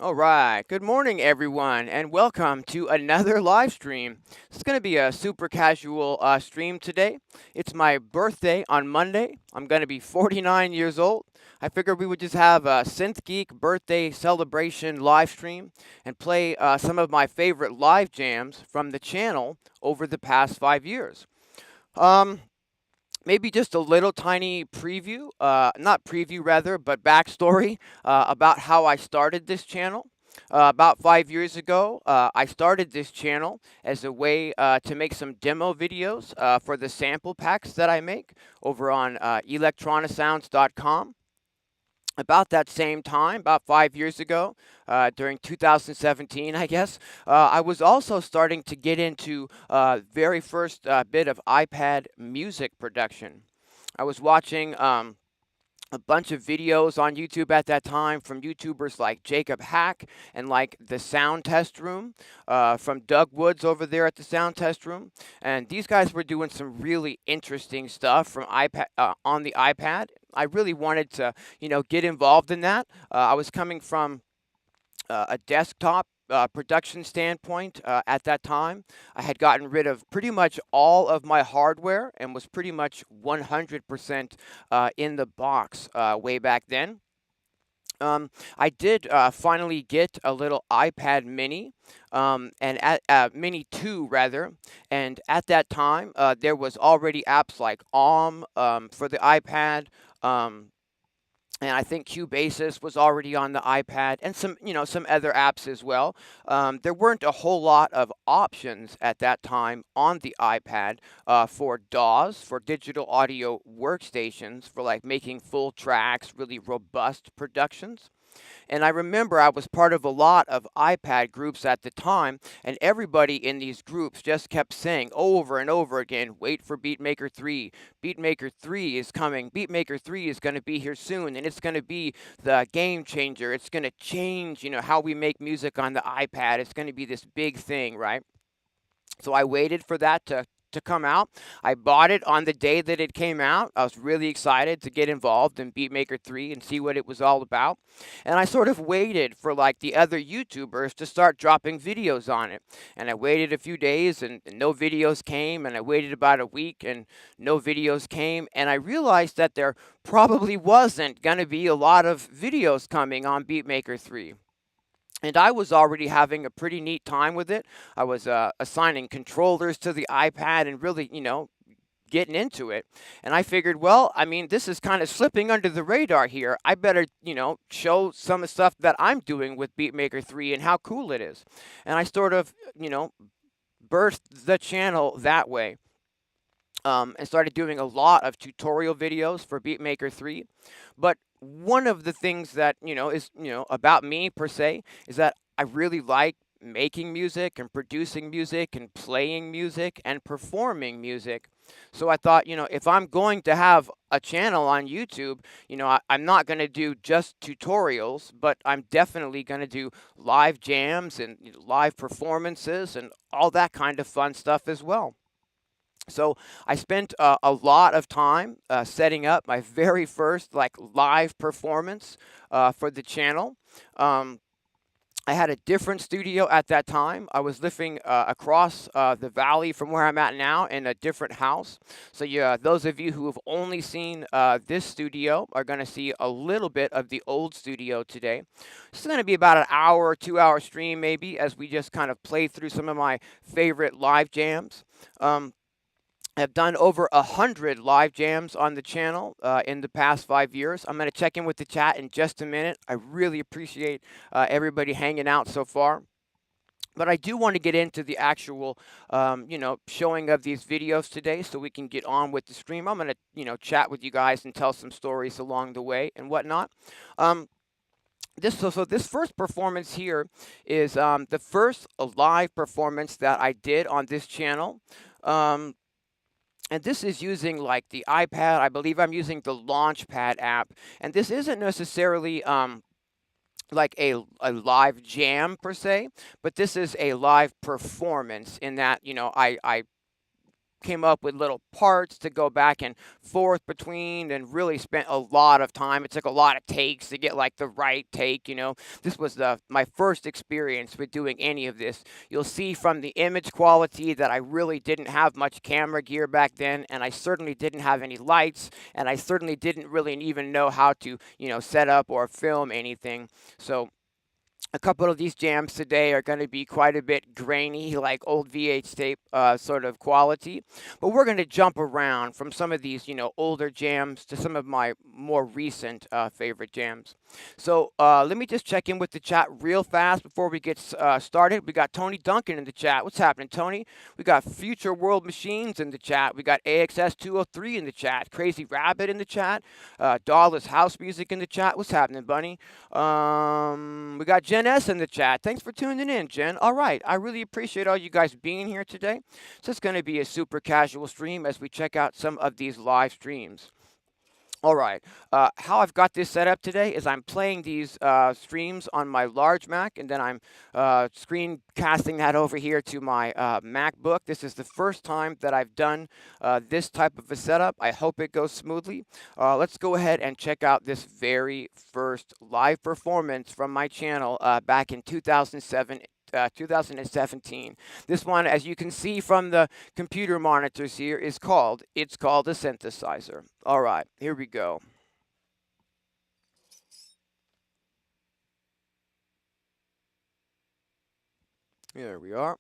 All right. Good morning, everyone, and welcome to another live stream. It's going to be a super casual stream today. It's my birthday on Monday. I'm going to be 49 years old. I figured we would just have a synth-geek birthday celebration live stream and play some of my favorite live jams from the channel over the past 5 years. Um, Maybe just a little tiny preview, not preview rather, but backstory about how I started this channel. About 5 years ago, I started this channel as a way to make some demo videos for the sample packs that I make over on Electronisounds.com. About that same time, about 5 years ago, during 2017, I guess, I was also starting to get into very first bit of iPad music production. I was watching a bunch of videos on YouTube at that time from YouTubers like Jacob Hack and like the Sound Test Room, from Doug Woods over there at the Sound Test Room, and these guys were doing some really interesting stuff from iPad on the iPad. I really wanted to, get involved in that. I was coming from a desktop production standpoint at that time. I had gotten rid of pretty much all of my hardware and was pretty much 100% in the box way back then. I did finally get a little iPad Mini, and at Mini 2 rather, and at that time there was already apps like for the iPad. Um, and I think Cubasis was already on the iPad, and some other apps as well. There weren't a whole lot of options at that time on the iPad for DAWs, for digital audio workstations, for like making full tracks, really robust productions. And I remember I was part of a lot of iPad groups at the time, and everybody in these groups just kept saying over and over again, wait for Beatmaker 3. Beatmaker 3 is coming. Beatmaker 3 is going to be here soon, and it's going to be the game changer. It's going to change, how we make music on the iPad. It's going to be this big thing, right? So I waited for that to come out. I bought it on the day that it came out. I was really excited to get involved in Beatmaker 3 and see what it was all about. And I sort of waited for like the other YouTubers to start dropping videos on it. And I waited a few days and no videos came. And I waited about a week and no videos came. And I realized that there probably wasn't going to be a lot of videos coming on Beatmaker 3. And I was already having a pretty neat time with it. I was assigning controllers to the iPad and really, getting into it. And I figured, well, I mean, this is kind of slipping under the radar here. I better, show some of the stuff that I'm doing with Beatmaker 3 and how cool it is. And I sort of, birthed the channel that way. And started doing a lot of tutorial videos for Beatmaker 3. But one of the things that, is, about me per se is that I really like making music and producing music and playing music and performing music. So I thought, if I'm going to have a channel on YouTube, I'm not going to do just tutorials, but I'm definitely going to do live jams and live performances and all that kind of fun stuff as well. So I spent a lot of time setting up my very first like live performance for the channel. Um, I had a different studio at that time. I was living across the valley from where I'm at now in a different house. So yeah, those of you who have only seen this studio are going to see a little bit of the old studio today. This is going to be about an hour or 2 hour stream maybe as we just kind of play through some of my favorite live jams. Have done over 100 live jams on the channel in the past 5 years. I'm going to check in with the chat in just a minute. I really appreciate everybody hanging out so far. But I do want to get into the actual, showing of these videos today so we can get on with the stream. I'm going to, chat with you guys and tell some stories along the way and whatnot. This first performance here is the first live performance that I did on this channel. And this is using like the iPad. I believe I'm using the Launchpad app. And this isn't necessarily like a live jam per se, but this is a live performance in that, I came up with little parts to go back and forth between, and really spent a lot of time. It took a lot of takes to get like the right take, you know. This was my first experience with doing any of this. You'll see from the image quality that I really didn't have much camera gear back then, and I certainly didn't have any lights, and I certainly didn't really even know how to, set up or film anything. So a couple of these jams today are going to be quite a bit grainy, like old VH tape sort of quality. But we're going to jump around from some of these, older jams to some of my more recent favorite jams. So let me just check in with the chat real fast before we get started. We got Tony Duncan in the chat. What's happening, Tony? We got Future World Machines in the chat. We got AXS203 in the chat. Crazy Rabbit in the chat. Dawless House Music in the chat. What's happening, Bunny? We got Jen S in the chat. Thanks for tuning in, Jen. All right. I really appreciate all you guys being here today. So it's going to be a super casual stream as we check out some of these live streams. All right. How I've got this set up today is I'm playing these streams on my large Mac, and then I'm screencasting that over here to my MacBook. This is the first time that I've done this type of a setup. I hope it goes smoothly. Let's go ahead and check out this very first live performance from my channel back in 2017. This one, as you can see from the computer monitors here, it's called a synthesizer. All right, here we go. Here we are.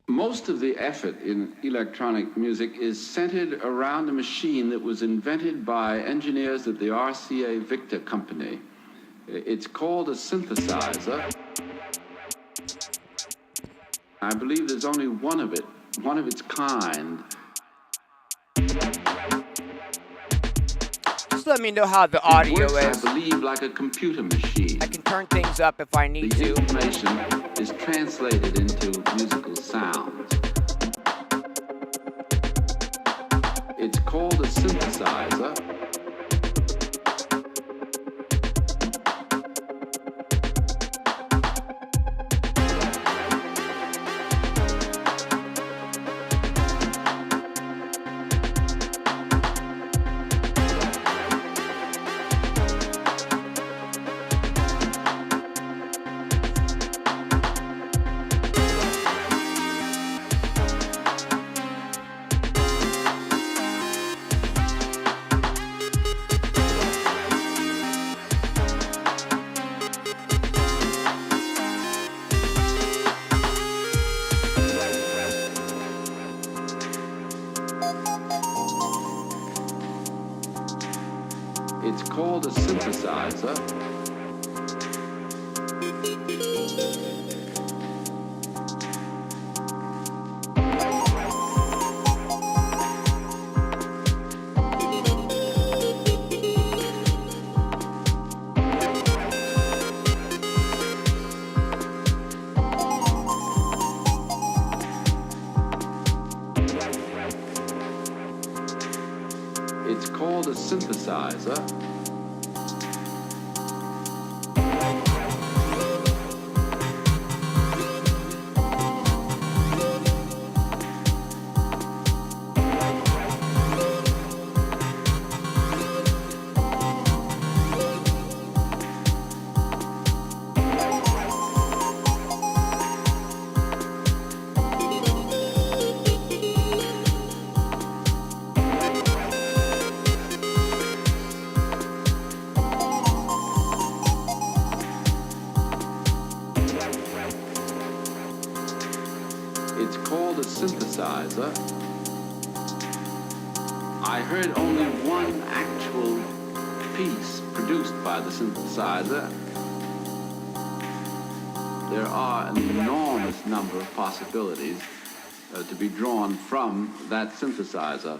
Most of the effort in electronic music is centered around a machine that was invented by engineers at the RCA Victor Company. It's called a synthesizer. I believe there's only one of its kind. Just let me know how the audio it works, is. I believe, like a computer machine. I can turn things up if I need to. The information is translated into musical sounds. It's called a synthesizer. It's called a synthesizer. It's called a synthesizer. It's called a synthesizer. I heard only one actual piece produced by the synthesizer. There are an enormous number of possibilities to be drawn from that synthesizer.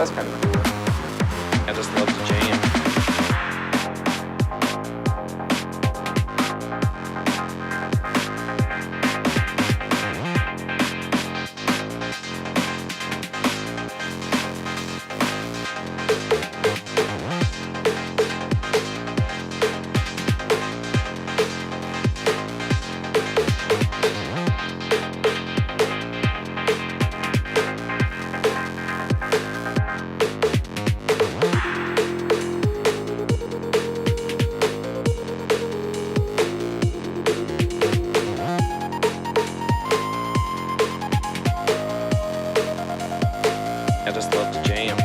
That's kind of cool. I just love to jam. I just love to jam.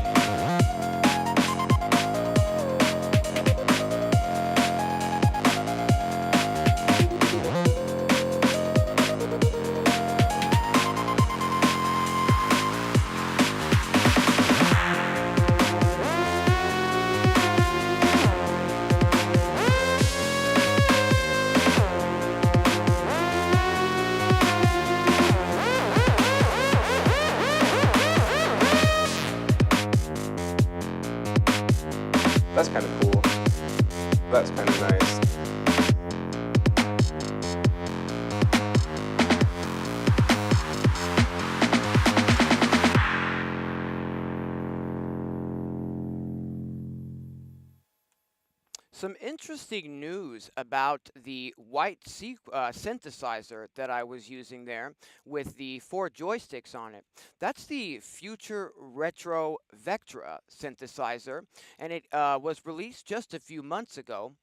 That's kind of cool. That's kind of nice. Some interesting news about the white synthesizer that I was using there with the 4 joysticks on it. That's the Future Retro Vectra synthesizer, and it was released just a few months ago.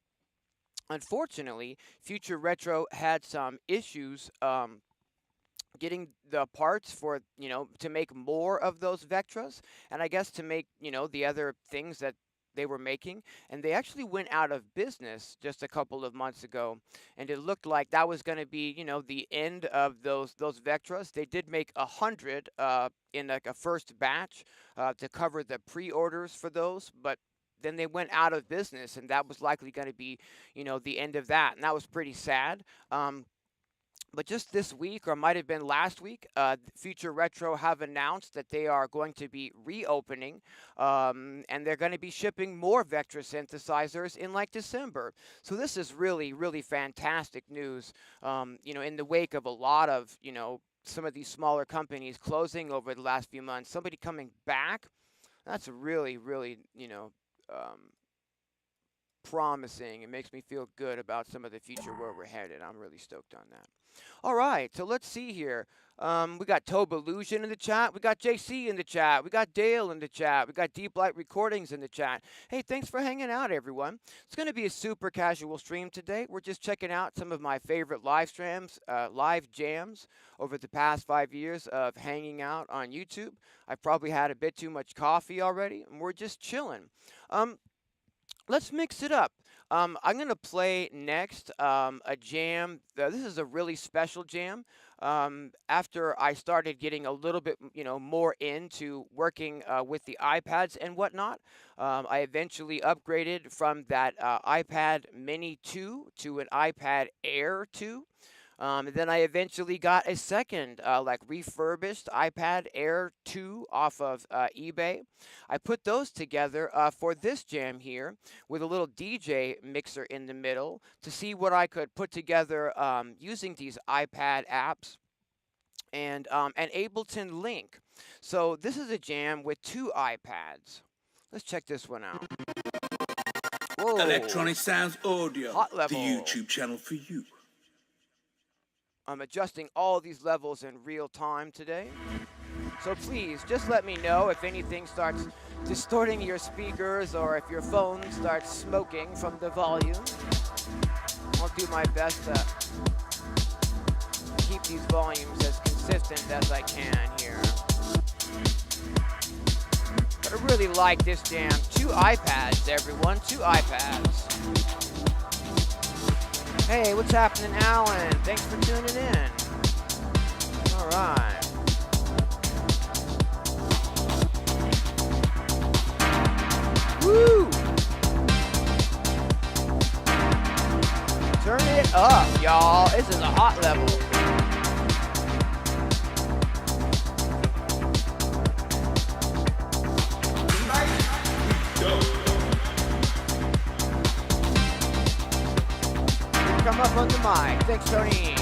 Unfortunately, Future Retro had some issues getting the parts for, to make more of those Vectras, and I guess to make, the other things that they were making, and they actually went out of business just a couple of months ago, and it looked like that was going to be, the end of those Vectras. They did make 100 in like a first batch to cover the pre-orders for those, but then they went out of business, and that was likely going to be, the end of that, and that was pretty sad. But just this week, or might have been last week, Future Retro have announced that they are going to be reopening, and they're going to be shipping more Vectra synthesizers in like December. So this is really, really fantastic news. In the wake of a lot of, some of these smaller companies closing over the last few months, somebody coming back, that's really, really, promising. It makes me feel good about some of the future where we're headed. I'm really stoked on that. All right, so let's see here. We got Toba Illusion in the chat. We got JC in the chat. We got Dale in the chat. We got Deep Light Recordings in the chat. Hey, thanks for hanging out, everyone. It's going to be a super casual stream today. We're just checking out some of my favorite live streams, live jams over the past 5 years of hanging out on YouTube. I've probably had a bit too much coffee already, and we're just chilling. Let's mix it up. I'm going to play next a jam. This is a really special jam. After I started getting a little bit, more into working with the iPads and whatnot, I eventually upgraded from that iPad Mini 2 to an iPad Air 2. And then I eventually got a second, refurbished iPad Air 2 off of eBay. I put those together for this jam here with a little DJ mixer in the middle to see what I could put together using these iPad apps and an Ableton Link. So this is a jam with 2 iPads. Let's check this one out. Whoa. Electronisounds Audio, Hot level. the YouTube channel for you. I'm adjusting all these levels in real time today. So please, just let me know if anything starts distorting your speakers or if your phone starts smoking from the volume. I'll do my best to keep these volumes as consistent as I can here. But I really like this jam. 2 iPads, everyone. 2 iPads. Hey, what's happening, Alan? Thanks for tuning in. All right. Woo! Turn it up, y'all. This is a hot level. my. Thanks, Tony.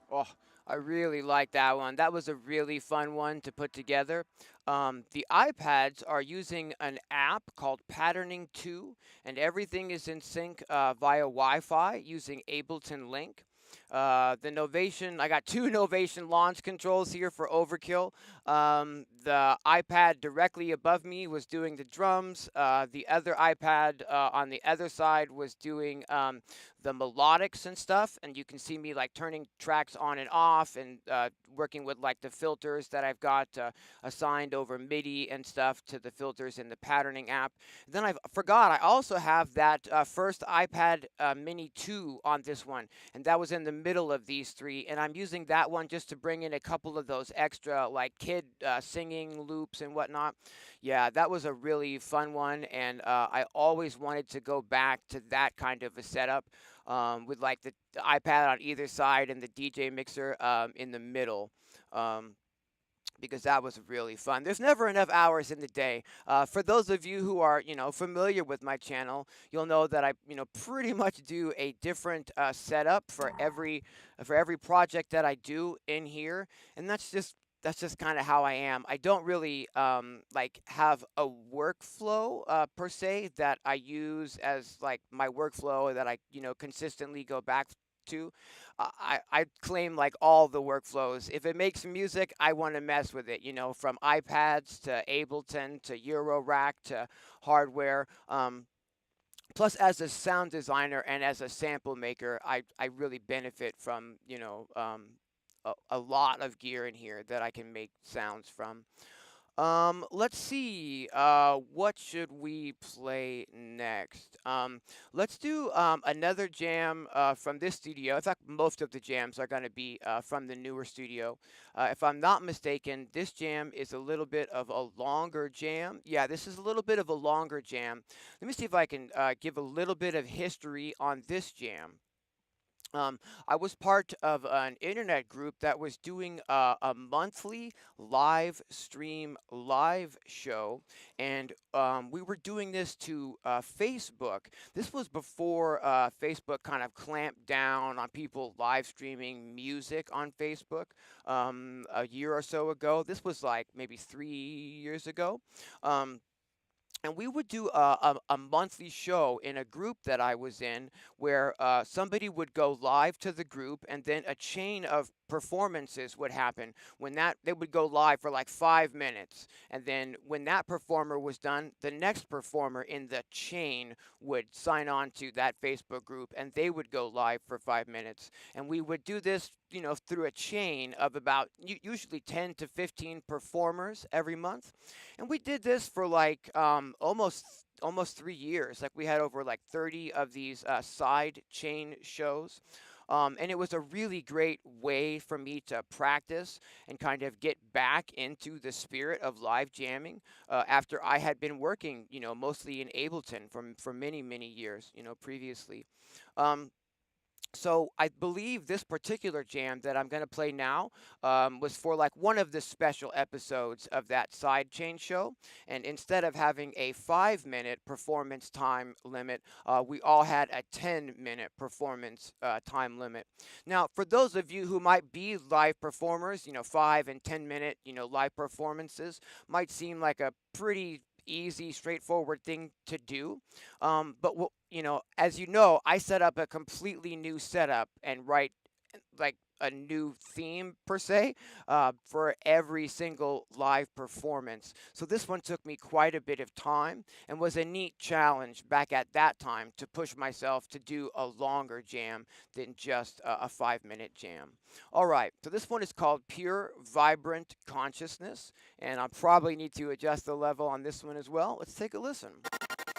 Oh, I really like that one. That was a really fun one to put together. The iPads are using an app called Patterning 2, and everything is in sync via Wi Fi using Ableton Link. The Novation, I got two Novation launch controls here for overkill. The iPad directly above me was doing the drums. The other iPad on the other side was doing the melodics and stuff. And you can see me like turning tracks on and off and working with like the filters that I've got assigned over MIDI and stuff to the filters in the patterning app. Then I forgot, I also have that first iPad Mini 2 on this one, and that was in the middle of these three. And I'm using that one just to bring in a couple of those extra like kid singing loops and whatnot. Yeah, that was a really fun one, and I always wanted to go back to that kind of a setup with like the iPad on either side and the DJ mixer in the middle. Um, because that was really fun. There's never enough hours in the day. For those of you who are, familiar with my channel, you'll know that I, pretty much do a different setup for every project that I do in here, and that's just kind of how I am. I don't really like have a workflow per se that I use as like my workflow that I consistently go back to. I claim like all the workflows. If it makes music, I want to mess with it. From iPads to Ableton to Eurorack to hardware. Plus, as a sound designer and as a sample maker, I really benefit from a lot of gear in here that I can make sounds from. Let's see. What should we play next? Let's do another jam from this studio. In fact, most of the jams are going to be from the newer studio. If I'm not mistaken, this jam is a little bit of a longer jam. Yeah, this is a little bit of a longer jam. Let me see if I can give a little bit of history on this jam. I was part of an internet group that was doing a monthly live stream live show, and we were doing this to Facebook. This was before Facebook kind of clamped down on people live streaming music on Facebook a year or so ago. This was like maybe 3 years ago. And we would do a monthly show in a group that I was in where somebody would go live to the group, and then a chain of performances would happen. When that they would go live for like 5 minutes, and then when that performer was done, the next performer in the chain would sign on to that Facebook group, and they would go live for 5 minutes. And we would do this through a chain of about usually 10 to 15 performers every month. And we did this for like almost 3 years. Like we had over like 30 of these side chain shows. And it was a really great way for me to practice and kind of get back into the spirit of live jamming after I had been working, mostly in Ableton for many, many years, previously. So I believe this particular jam that I'm going to play now was for like one of the special episodes of that sidechain show. And instead of having a 5-minute performance time limit, we all had a 10-minute performance time limit. Now, for those of you who might be live performers, 5 and 10-minute, live performances might seem like a pretty easy, straightforward thing to do. But as you know, I set up a completely new setup and write like a new theme per se for every single live performance. So this one took me quite a bit of time and was a neat challenge back at that time to push myself to do a longer jam than just a 5-minute jam. All right, so this one is called Pure Vibrant Consciousness, and I'll probably need to adjust the level on this one as well. Let's take a listen.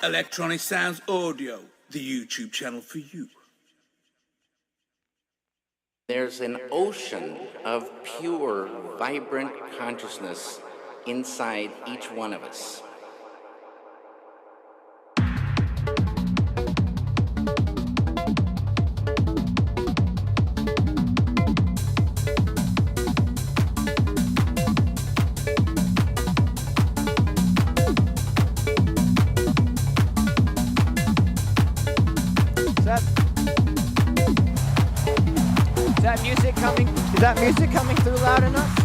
Electronisounds Audio, the YouTube channel for you. There's an ocean of pure, vibrant consciousness inside each one of us. Is that music coming through loud enough?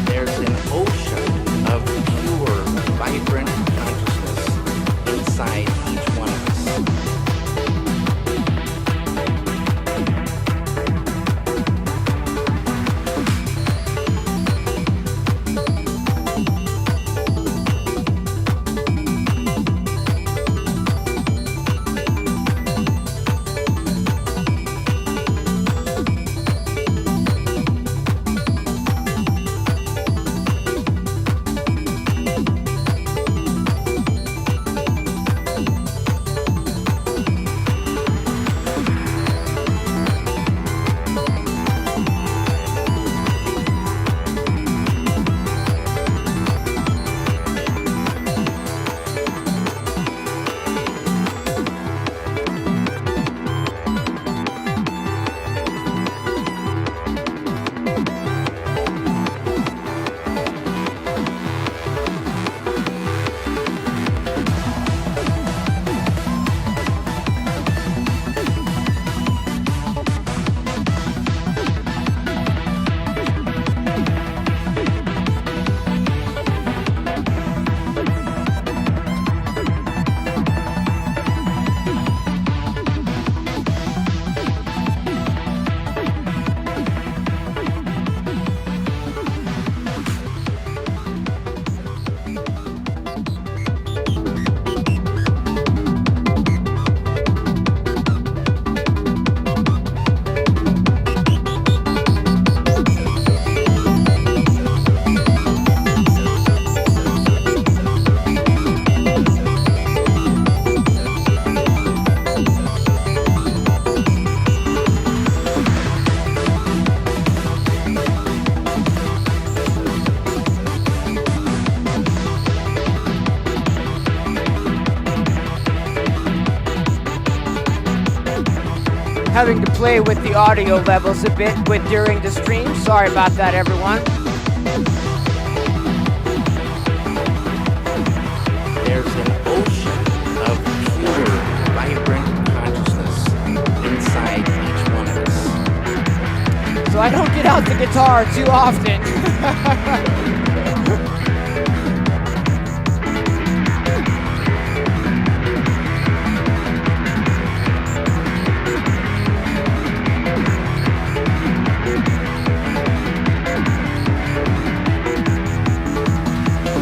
There's an ocean of pure, vibrant consciousness inside each one of us. having to play with the audio levels a bit during the stream. Sorry about that, everyone. There's an ocean of pure, vibrant consciousness inside each one of us. So I don't get out the guitar too often.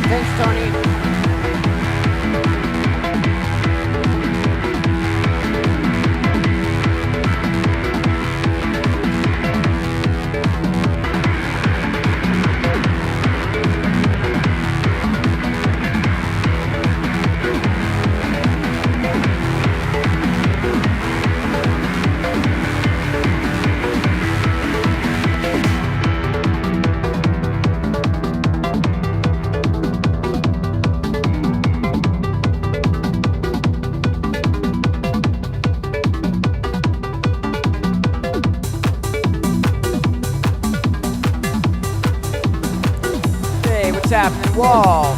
Thanks, Tony. What's happening, Wall?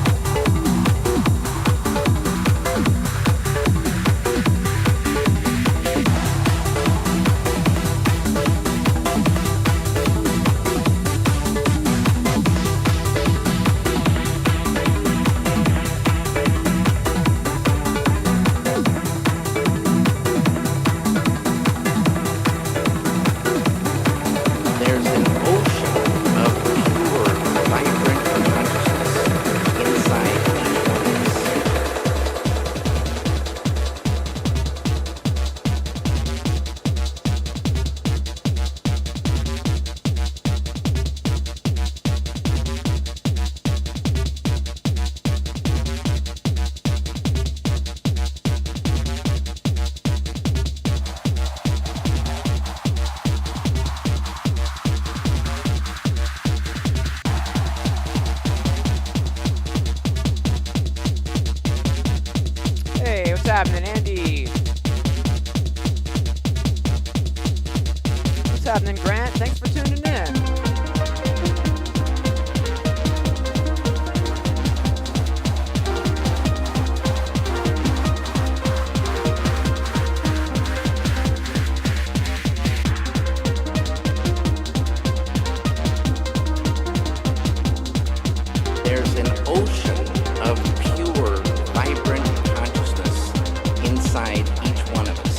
There's an ocean of pure, vibrant consciousness inside each one of us. Hey, what's happening, Andy? What's happening, Grant? Thanks for tuning in. There's an ocean of pure, vibrant consciousness inside each one of us.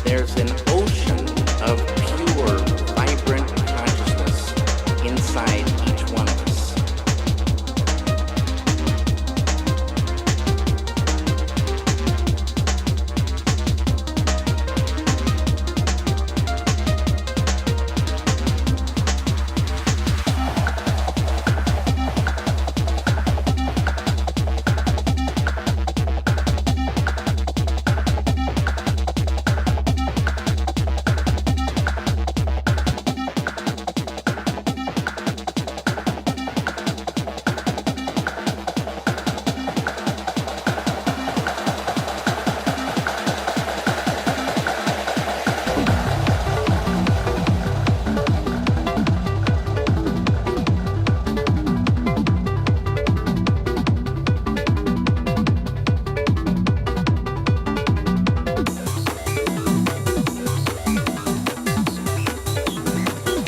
There's an ocean of pure, vibrant consciousness inside each one of us.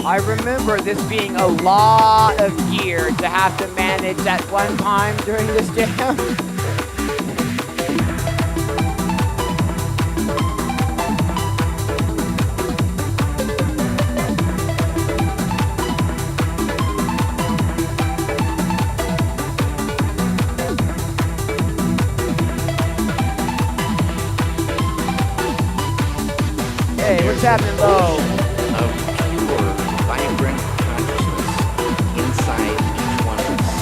I remember this being a lot of gear to have to manage at one time during this jam. What's happening, Lo? Of pure, vibrant consciousness inside each one of us.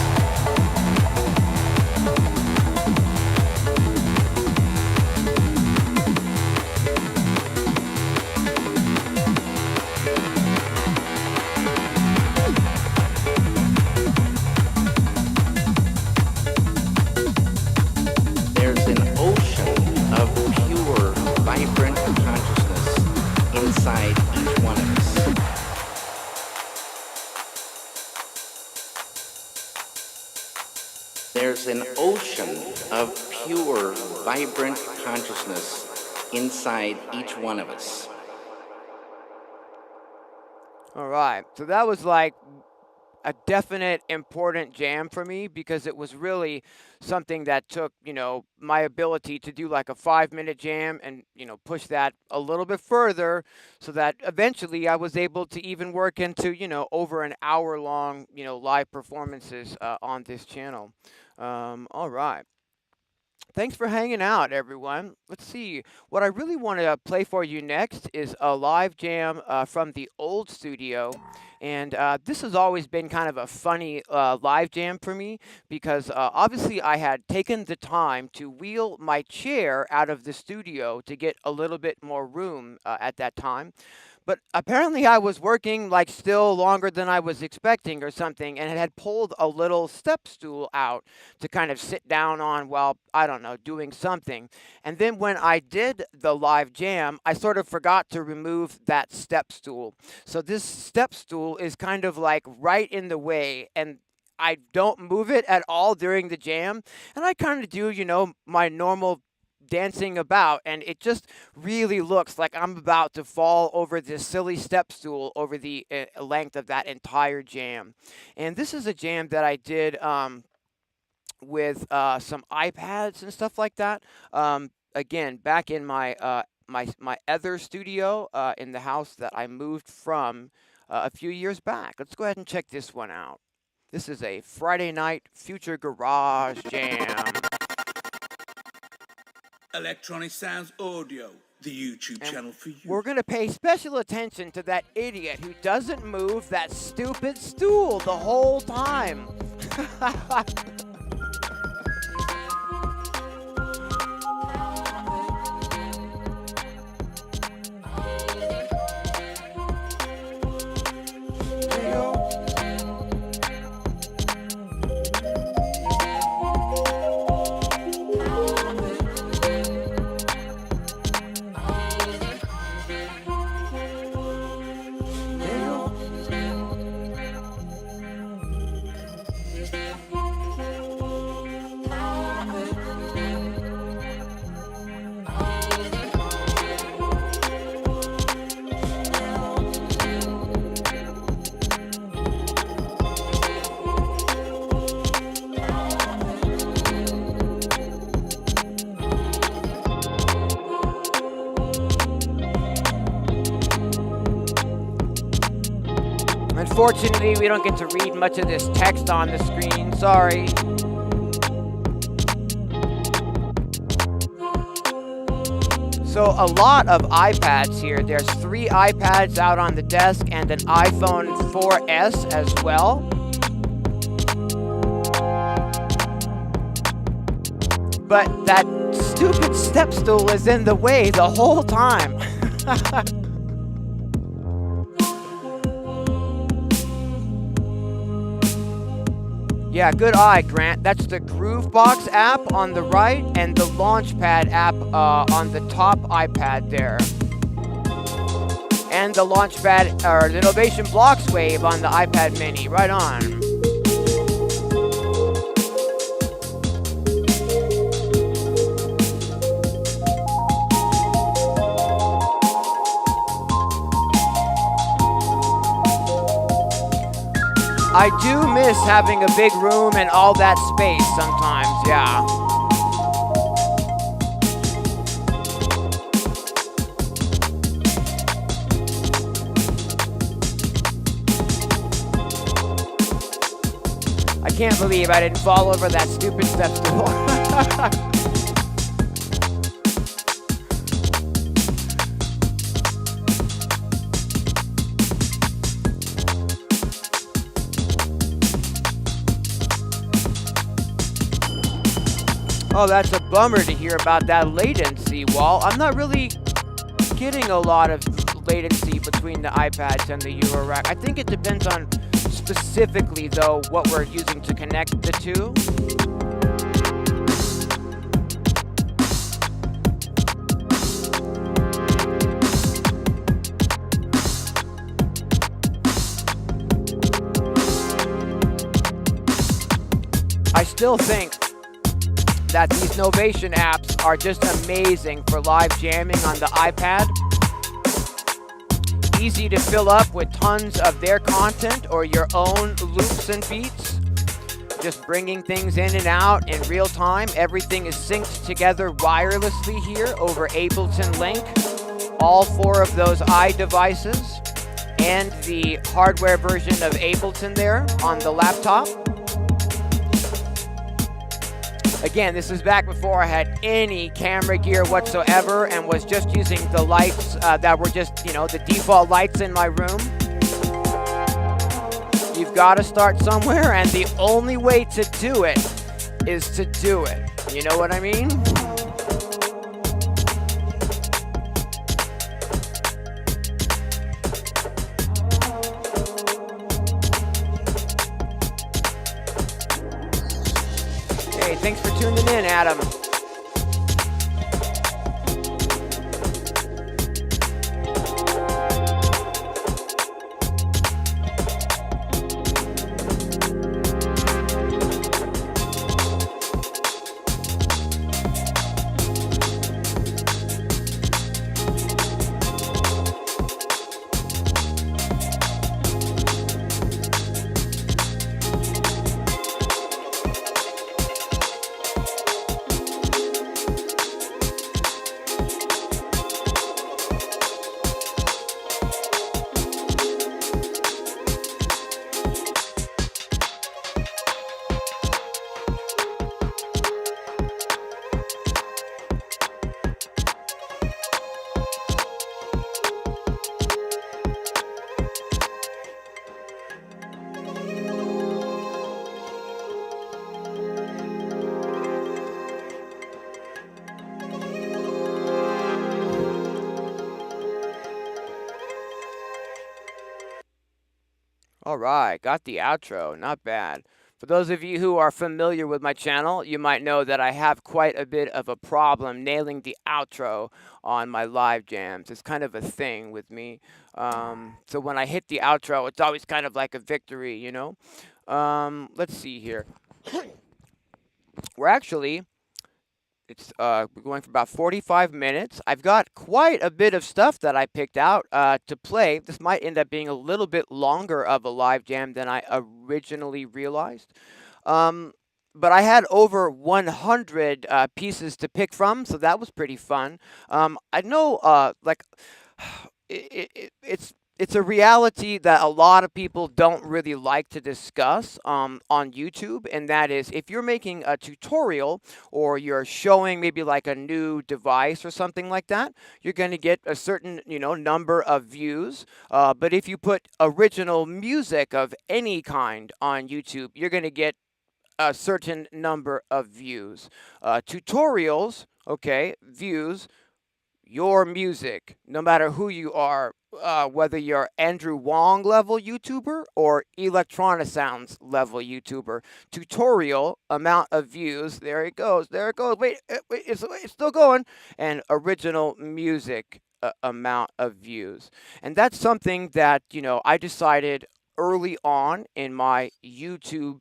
There's an ocean of pure, vibrant consciousness inside each one of us. There's an ocean of pure, vibrant consciousness inside each one of us. All right. So that was like a definite important jam for me because it was really something that took, my ability to do like a 5-minute jam and, push that a little bit further so that eventually I was able to even work into, over an hour long, live performances on this channel. All right. Thanks for hanging out, everyone. Let's see. What I really want to play for you next is a live jam from the old studio. And this has always been kind of a funny live jam for me because obviously I had taken the time to wheel my chair out of the studio to get a little bit more room at that time. But apparently I was working like still longer than I was expecting or something, and it had pulled a little step stool out to kind of sit down on while, I don't know, doing something. And then when I did the live jam, I sort of forgot to remove that step stool. So this step stool is kind of like right in the way, and I don't move it at all during the jam. And I kind of do, my normal dancing about, and it just really looks like I'm about to fall over this silly step stool over the length of that entire jam. And this is a jam that I did with some iPads and stuff like that. Again, back in my my other studio in the house that I moved from a few years back. Let's go ahead and check this one out. This is a Friday night future garage jam. Electronisounds Audio, the YouTube channel for you. We're going to pay special attention to that idiot who doesn't move that stupid stool the whole time. Unfortunately, we don't get to read much of this text on the screen. Sorry. So a lot of iPads here. There's 3 iPads out on the desk and an iPhone 4S as well. But that stupid step stool is in the way the whole time. Yeah, good eye, Grant. That's the Groovebox app on the right and the Launchpad app on the top iPad there. And the Launchpad, or the Innovation Blocks Wave on the iPad mini. Right on. I do miss having a big room and all that space sometimes, yeah. I can't believe I didn't fall over that stupid step stool. Oh, that's a bummer to hear about that latency, Wall. I'm not really getting a lot of latency between the iPads and the Eurorack. I think it depends on specifically, though, what we're using to connect the two. I still think that these Novation apps are just amazing for live jamming on the iPad. Easy to fill up with tons of their content or your own loops and beats. Just bringing things in and out in real time. Everything is synced together wirelessly here over Ableton Link. All 4 of those iDevices and the hardware version of Ableton there on the laptop. Again, this is back before I had any camera gear whatsoever and was just using the lights that were just, the default lights in my room. You've got to start somewhere, and the only way to do it is to do it. You know what I mean? Hey, thanks for tuning in, Adam. All right, got the outro. Not bad. For those of you who are familiar with my channel, you might know that I have quite a bit of a problem nailing the outro on my live jams. It's kind of a thing with me. So when I hit the outro, it's always kind of like a victory, Let's see here. We're actually we're going for about 45 minutes. I've got quite a bit of stuff that I picked out to play. This might end up being a little bit longer of a live jam than I originally realized. But I had over 100 pieces to pick from, so that was pretty fun. I know, it's a reality that a lot of people don't really like to discuss on YouTube, and that is if you're making a tutorial or you're showing maybe like a new device or something like that, you're going to get a certain number of views. But if you put original music of any kind on YouTube, you're going to get a certain number of views. Tutorials, okay, views. Your music, no matter who you are, whether you're Andrew Wong level YouTuber or Electronisounds level YouTuber, tutorial amount of views. There it goes. Wait, it's still going. And original music amount of views. And that's something that I decided early on in my YouTube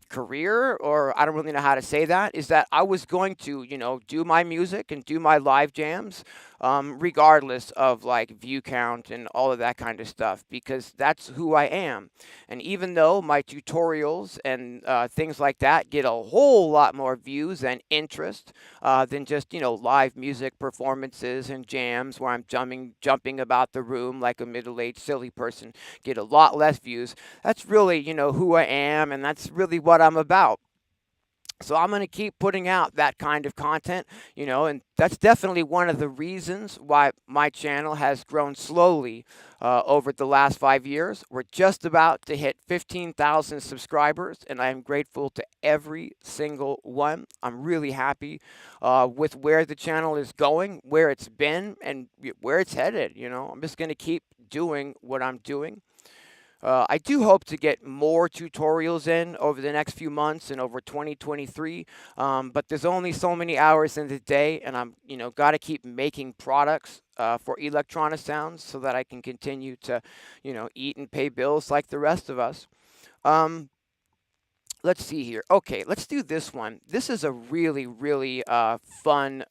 career, or I don't really know how to say that, is that I was going to, do my music and do my live jams, regardless of like view count and all of that kind of stuff, because that's who I am. And even though my tutorials and things like that get a whole lot more views and interest than just, live music performances and jams where I'm jumping about the room like a middle-aged silly person, get a lot less views. That's really, who I am, and that's really what I'm about. So I'm going to keep putting out that kind of content, and that's definitely one of the reasons why my channel has grown slowly over the last 5 years. We're just about to hit 15,000 subscribers, and I am grateful to every single one. I'm really happy with where the channel is going, where it's been, and where it's headed. I'm just going to keep doing what I'm doing. I do hope to get more tutorials in over the next few months and over 2023, but there's only so many hours in the day, and I'm, got to keep making products for Electronisounds so that I can continue to, eat and pay bills like the rest of us. Let's see here. Okay, let's do this one. This is a really, really fun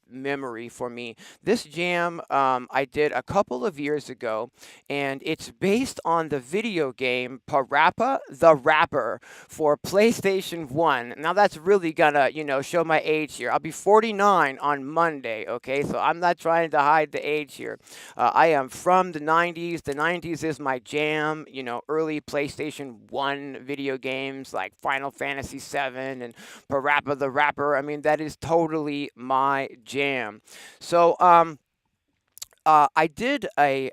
memory for me. This jam I did a couple of years ago, and it's based on the video game PaRappa the Rapper for PlayStation 1. Now that's really gonna, show my age here. I'll be 49 on Monday, okay? So I'm not trying to hide the age here. I am from the 90s. The 90s is my jam, early PlayStation 1 video games like Final Fantasy VII and PaRappa the Rapper. I mean, that is totally my jam. So, I did a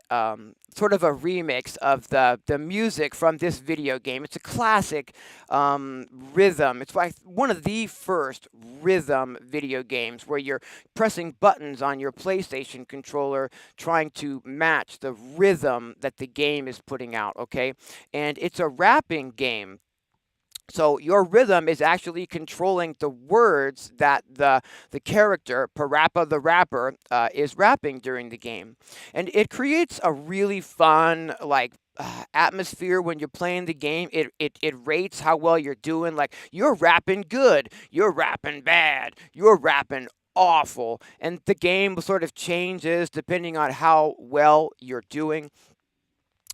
sort of a remix of the music from this video game. It's a classic rhythm. It's like one of the first rhythm video games where you're pressing buttons on your PlayStation controller trying to match the rhythm that the game is putting out, okay? And it's a rapping game. So your rhythm is actually controlling the words that the character, PaRappa the Rapper, is rapping during the game. And it creates a really fun, like, atmosphere when you're playing the game. It rates how well you're doing. Like, you're rapping good, you're rapping bad, you're rapping awful. And the game sort of changes depending on how well you're doing.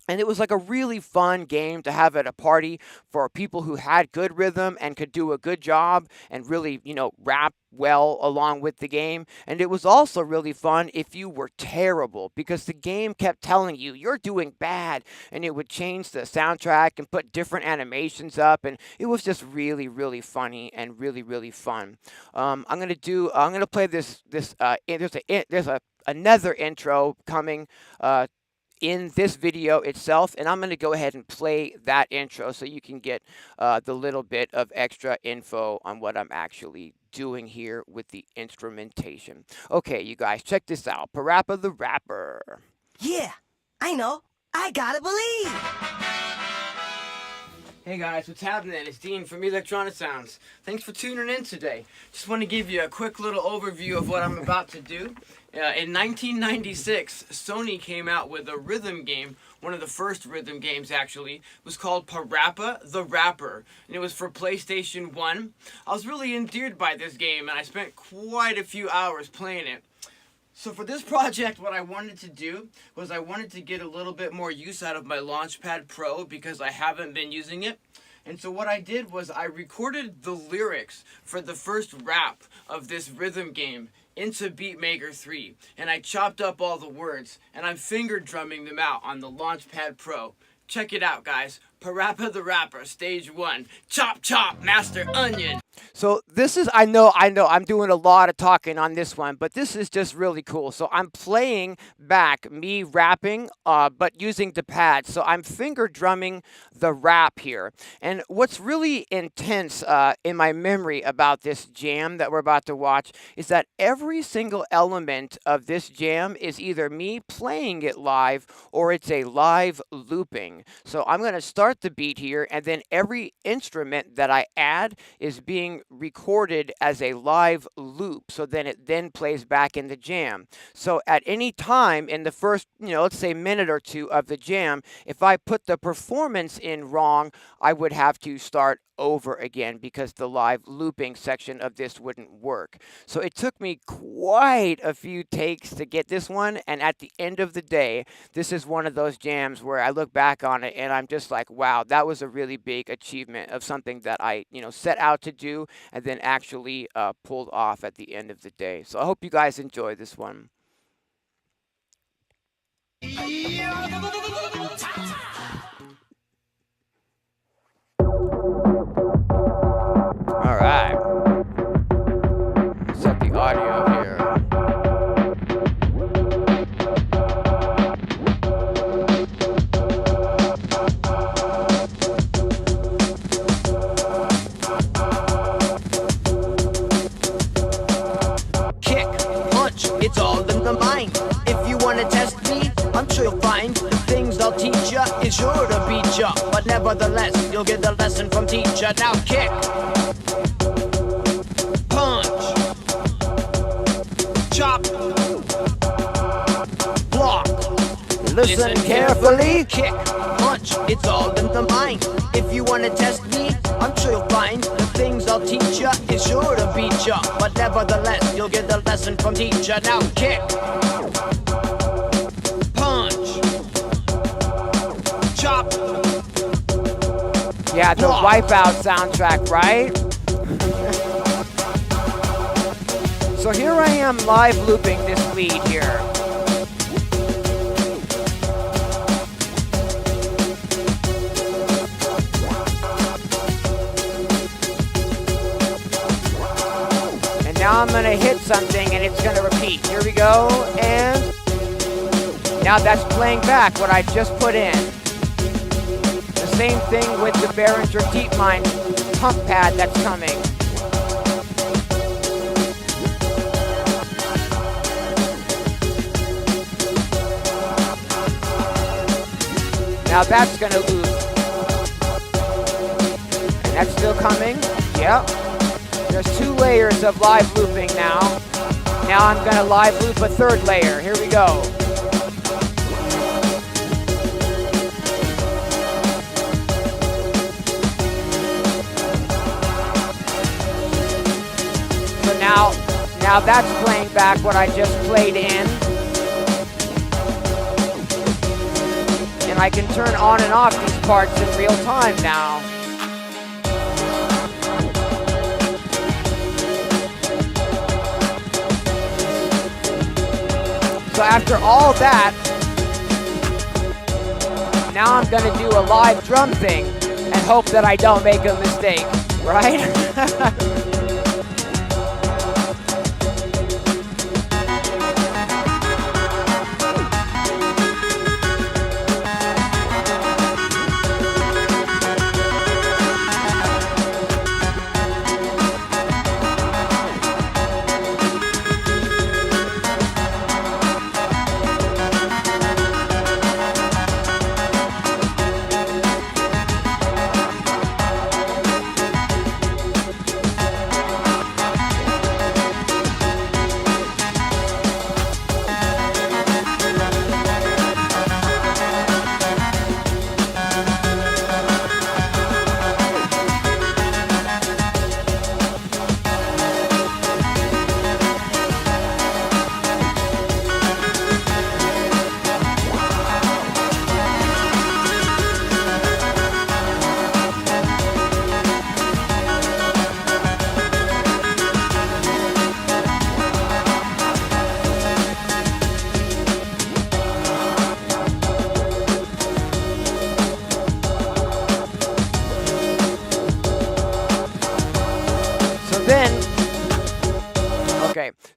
And it was like a really fun game to have at a party for people who had good rhythm and could do a good job and really, rap well along with the game. And it was also really fun if you were terrible because the game kept telling you you're doing bad, and it would change the soundtrack and put different animations up, and it was just really, really funny and really, really fun. I'm gonna play there's another intro coming in this video itself, and I'm going to go ahead and play that intro so you can get the little bit of extra info on what I'm actually doing here with the instrumentation. Okay, you guys, check this out. PaRappa the Rapper. Yeah, I know. I gotta believe. Hey guys, what's happening? It's Dean from Electronisounds. Thanks for tuning in today. Just want to give you a quick little overview of what I'm about to do. In 1996, Sony came out with a rhythm game, one of the first rhythm games actually. It was called PaRappa the Rapper, and it was for PlayStation 1. I was really endeared by this game, and I spent quite a few hours playing it. So for this project, what I wanted to do was I wanted to get a little bit more use out of my Launchpad Pro because I haven't been using it. And so what I did was I recorded the lyrics for the first rap of this rhythm game into Beatmaker 3. And I chopped up all the words, and I'm finger drumming them out on the Launchpad Pro. Check it out, guys. PaRappa the Rapper, Stage 1. Chop, chop, Master Onion. So this is, I know, I'm doing a lot of talking on this one, but this is just really cool. So I'm playing back me rapping, but using the pad. So I'm finger drumming the rap here. And what's really intense in my memory about this jam that we're about to watch is that every single element of this jam is either me playing it live or it's a live looping. So I'm going to start the beat here, and then every instrument that I add is being recorded as a live loop, so then it then plays back in the jam. So at any time in the first, let's say minute or two of the jam, if I put the performance in wrong, I would have to start over again because the live looping section of this wouldn't work. So it took me quite a few takes to get this one, and at the end of the day, this is one of those jams where I look back on it and I'm just like, wow, that was a really big achievement of something that I, set out to do and then actually pulled off at the end of the day. So I hope you guys enjoy this one. All right. wanna test me, I'm sure you'll find the things I'll teach ya is sure to beat ya. But nevertheless, you'll get the lesson from teacher. Now kick, punch, chop, block. Listen carefully. Kick, punch, it's all in the mind. If you wanna test me, I'm sure you'll find the things I'll teach ya is sure to beat ya. But nevertheless, you'll get the lesson from teacher. Now kick, punch, chop. Yeah, the block. Wipeout soundtrack, right? So here I am live looping this lead here. Now I'm gonna hit something and it's gonna repeat. Here we go, and now that's playing back what I just put in. The same thing with the Behringer DeepMind pump pad that's coming. Now that's gonna loop. And that's still coming, yep. There's 2 layers of live looping now. Now I'm gonna live loop a 3rd layer. Here we go. So now that's playing back what I just played in. And I can turn on and off these parts in real time now. So after all that, now I'm gonna do a live drum thing and hope that I don't make a mistake, right?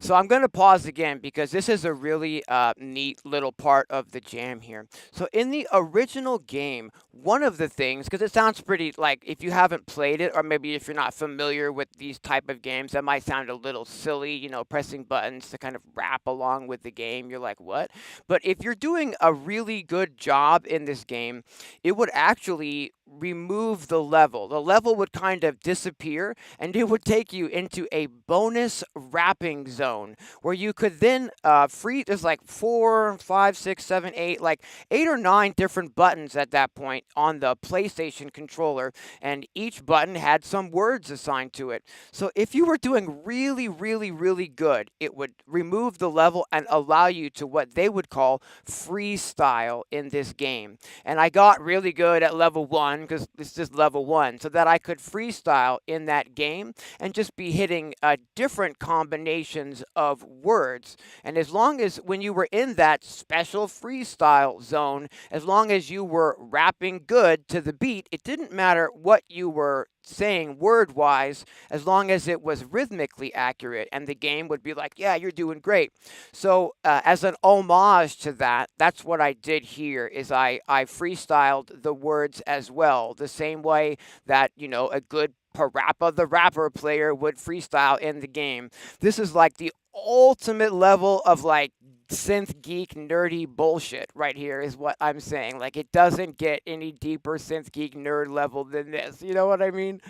So I'm going to pause again because this is a really neat little part of the jam here. So in the original game, one of the things, because it sounds pretty, like, if you haven't played it, or maybe if you're not familiar with these type of games, that might sound a little silly, you know, pressing buttons to kind of rap along with the game. You're like, what? But if you're doing a really good job in this game, it would actually remove the level. The level would kind of disappear, and it would take you into a bonus rapping zone where you could then there's like 4, 5, 6, 7, 8, like 8 or 9 different buttons at that point on the PlayStation controller, and each button had some words assigned to it. So if you were doing really, really, really good, it would remove the level and allow you to what they would call freestyle in this game. And I got really good at level 1, because it's just level 1, so that I could freestyle in that game and just be hitting different combinations of words. And as long as when you were in that special freestyle zone, as long as you were rapping good to the beat, it didn't matter what you were saying word-wise, as long as it was rhythmically accurate, and the game would be like, yeah, you're doing great. So as an homage to that, that's what I did here, is I freestyled the words as well, the same way that, you know, a good PaRappa the Rapper player would freestyle in the game. This is like the ultimate level of like synth-geek nerdy bullshit right here is what I'm saying. Like, it doesn't get any deeper synth-geek nerd level than this. You know what I mean?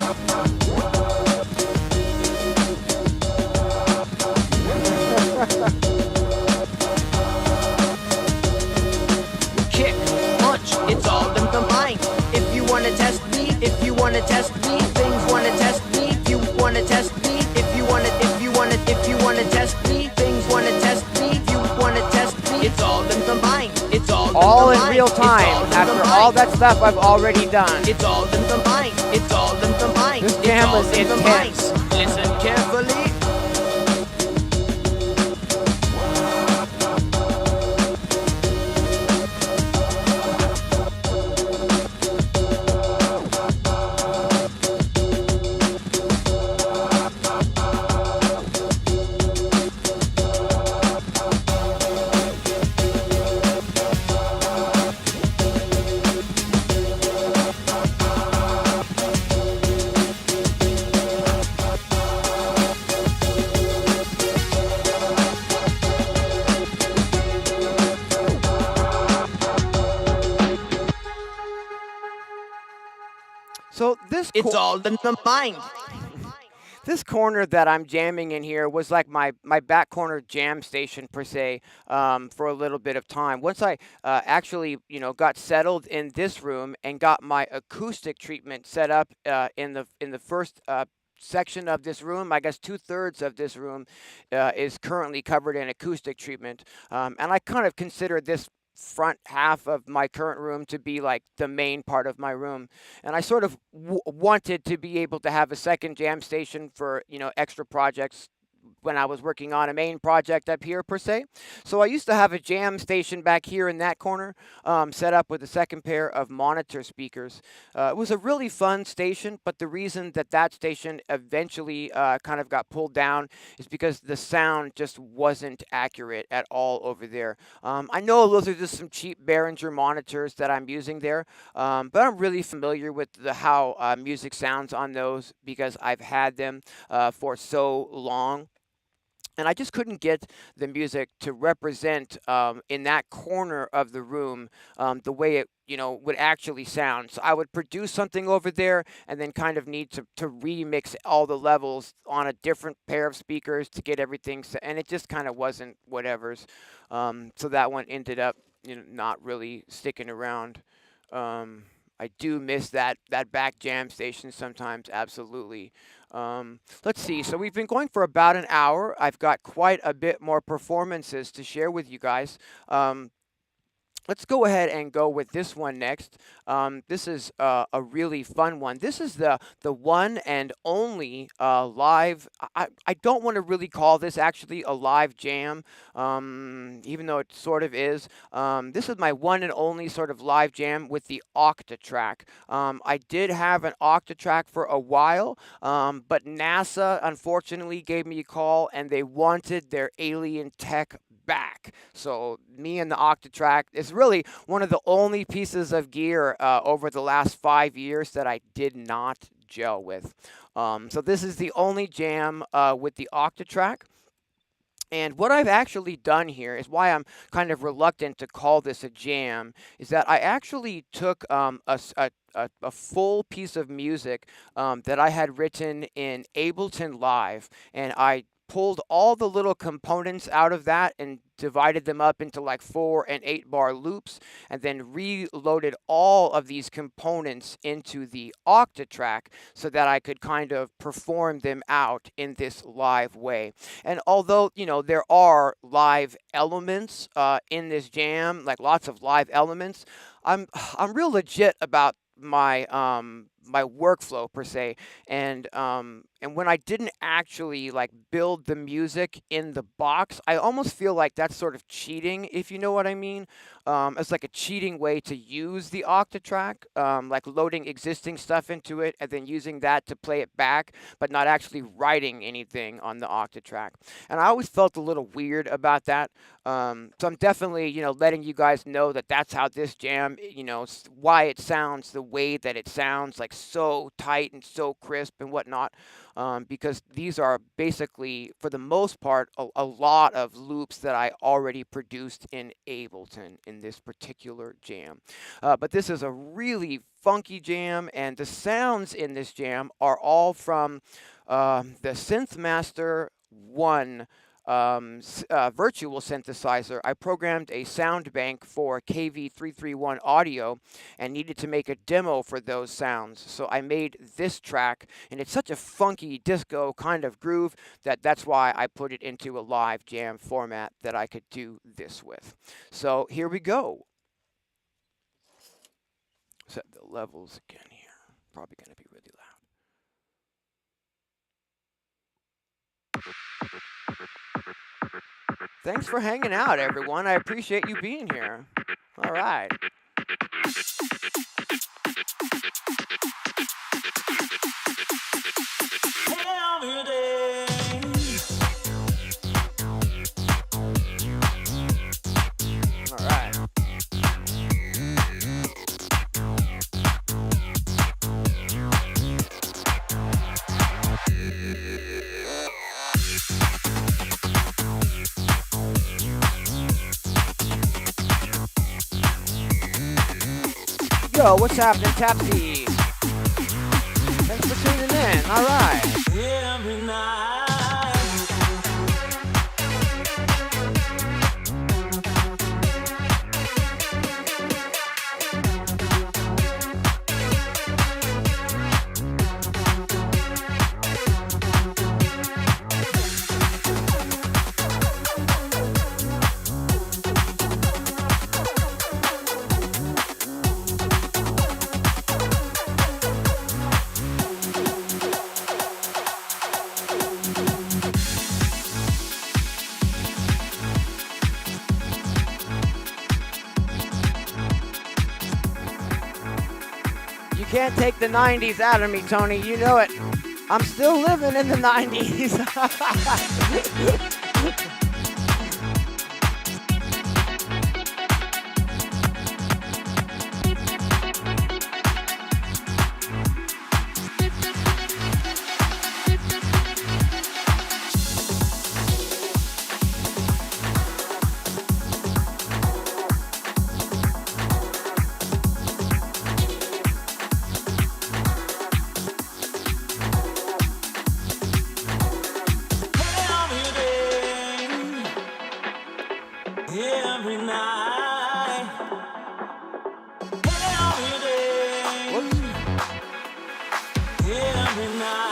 Kick, punch, it's all in the mind. If you wanna test me, if you wanna test me, things wanna test me. If you wanna test me, if you wanna test me, things wanna test me. If you wanna test me, it's all in the mind. It's all in real time. After all that stuff I've already done. It's all in the mind. It's all in the mind. This jam was intense. Listen carefully. So this It's all in the mind. this corner that I'm jamming in here was like my back corner jam station per se, for a little bit of time. Once I actually got settled in this room and got my acoustic treatment set up in the first section of this room. I guess 2/3 of this room is currently covered in acoustic treatment, and I kind of consider this front half of my current room to be like the main part of my room, and I sort of wanted to be able to have a second jam station for extra projects when I was working on a main project up here per se. So I used to have a jam station back here in that corner, set up with a second pair of monitor speakers. It was a really fun station, but the reason that that station eventually kind of got pulled down is because the sound just wasn't accurate at all over there. I know those are just some cheap Behringer monitors that I'm using there, but I'm really familiar with how music sounds on those because I've had them for so long. And I just couldn't get the music to represent in that corner of the room the way it would actually sound. So I would produce something over there and then kind of need to remix all the levels on a different pair of speakers to get everything and it just kind of wasn't whatever's. So that one ended up not really sticking around. I do miss that back jam station sometimes, absolutely. Let's see. So we've been going for about an hour. I've got quite a bit more performances to share with you guys. Let's go ahead and go with this one next. This is a really fun one. This is the one and only live. I don't want to really call this actually a live jam, even though it sort of is. This is my one and only sort of live jam with the Octatrack. I did have an Octatrack for a while, but NASA unfortunately gave me a call and they wanted their alien tech back. So me and the Octatrack is really one of the only pieces of gear over the last 5 years that I did not gel with. So this is the only jam with the Octatrack. And what I've actually done here is why I'm kind of reluctant to call this a jam is that I actually took a full piece of music that I had written in Ableton Live, and I pulled all the little components out of that and divided them up into like 4 and 8 bar loops, and then reloaded all of these components into the Octatrack so that I could kind of perform them out in this live way. And although, there are live elements in this jam, like lots of live elements, I'm real legit about my my workflow per se, and when I didn't actually like build the music in the box, I almost feel like that's sort of cheating, if you know what I mean. It's like a cheating way to use the Octatrack, like loading existing stuff into it and then using that to play it back, but not actually writing anything on the Octatrack. And I always felt a little weird about that. So I'm definitely, letting you guys know that that's how this jam, why it sounds the way that it sounds, like like so tight and so crisp and whatnot, because these are basically, for the most part, a lot of loops that I already produced in Ableton in this particular jam. But this is a really funky jam, and the sounds in this jam are all from the Synthmaster 1 virtual synthesizer. I programmed a sound bank for KV331 audio and needed to make a demo for those sounds. So I made this track, and it's such a funky disco kind of groove that's why I put it into a live jam format that I could do this with. So here we go. Set the levels again here. Probably going to be really loud. Thanks for hanging out, everyone. I appreciate you being here. All right. Every day. All right. Yo, what's happening, Tapsy? Thanks for tuning in. All right. Every night. You can't take the 90s out of me, Tony. You know it. I'm still living in the 90s. Every night, every day, every night.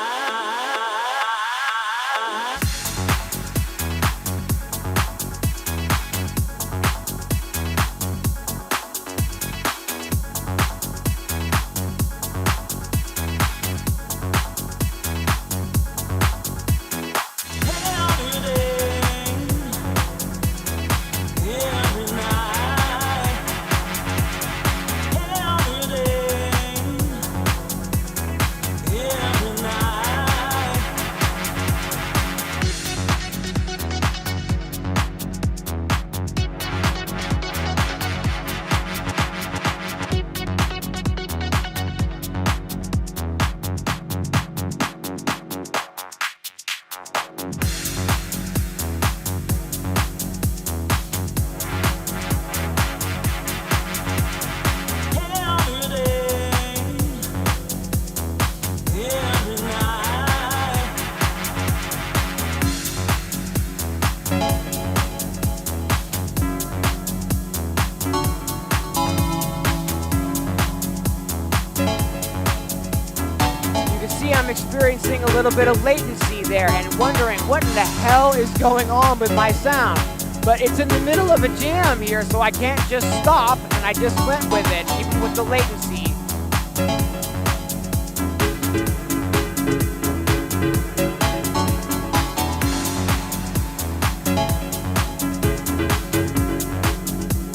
I'm experiencing a little bit of latency there and wondering what in the hell is going on with my sound. But it's in the middle of a jam here, so I can't just stop, and I just went with it, even with the latency.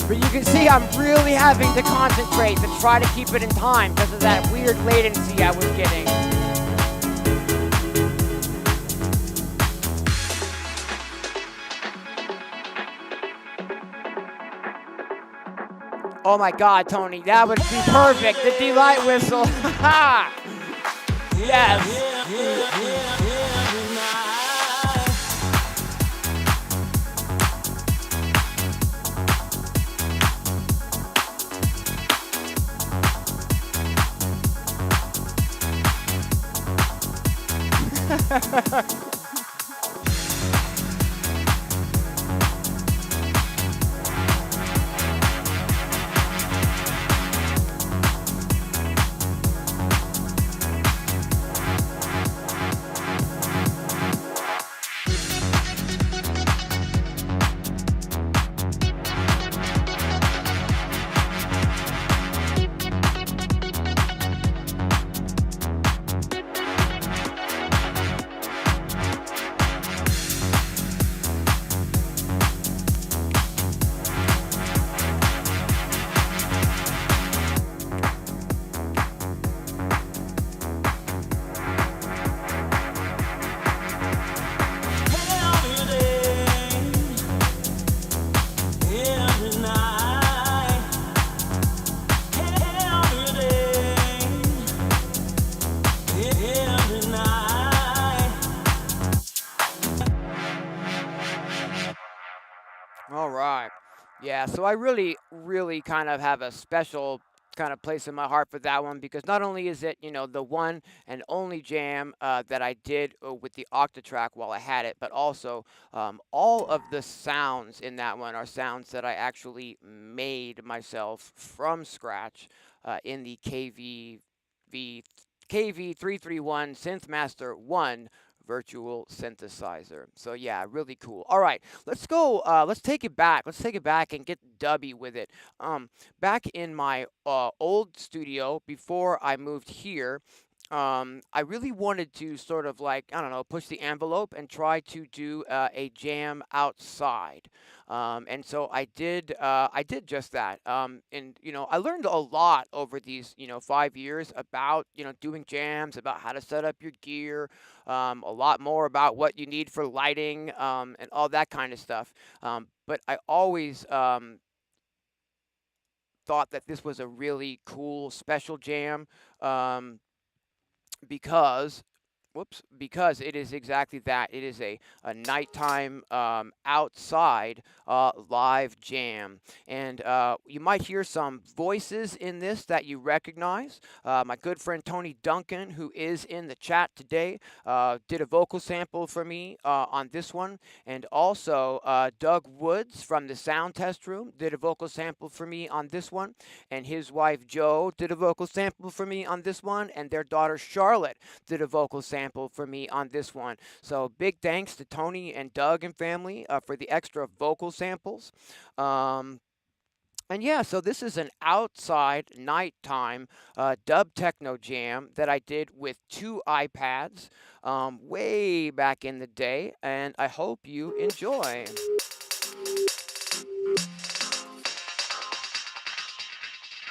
But you can see I'm really having to concentrate to try to keep it in time because of that weird latency I was getting. Oh my God, Tony, that would be perfect. The delight whistle. Yes. All right. Yeah, so I really, really kind of have a special kind of place in my heart for that one because not only is it, the one and only jam that I did with the Octatrack while I had it, but also all of the sounds in that one are sounds that I actually made myself from scratch in the KV331 Synthmaster 1 virtual synthesizer. So yeah, really cool. All right, let's go. Let's take it back. Let's take it back and get dubby with it. Back in my old studio before I moved here, I really wanted to sort of like, I don't know, push the envelope and try to do a jam outside. And so I did just that. And I learned a lot over these 5 years about doing jams, about how to set up your gear, a lot more about what you need for lighting, and all that kind of stuff. But I always thought that this was a really cool special jam. Because because it is exactly that. It is a nighttime outside live jam. And you might hear some voices in this that you recognize. My good friend Tony Duncan, who is in the chat today, did a vocal sample for me on this one. And also Doug Woods from the Sound Test Room did a vocal sample for me on this one. And his wife Jo did a vocal sample for me on this one. And their daughter Charlotte did a vocal sample for me on this one. So big thanks to Tony and Doug and family for the extra vocal samples. And yeah, so this is an outside nighttime dub techno jam that I did with 2 iPads way back in the day, and I hope you enjoy.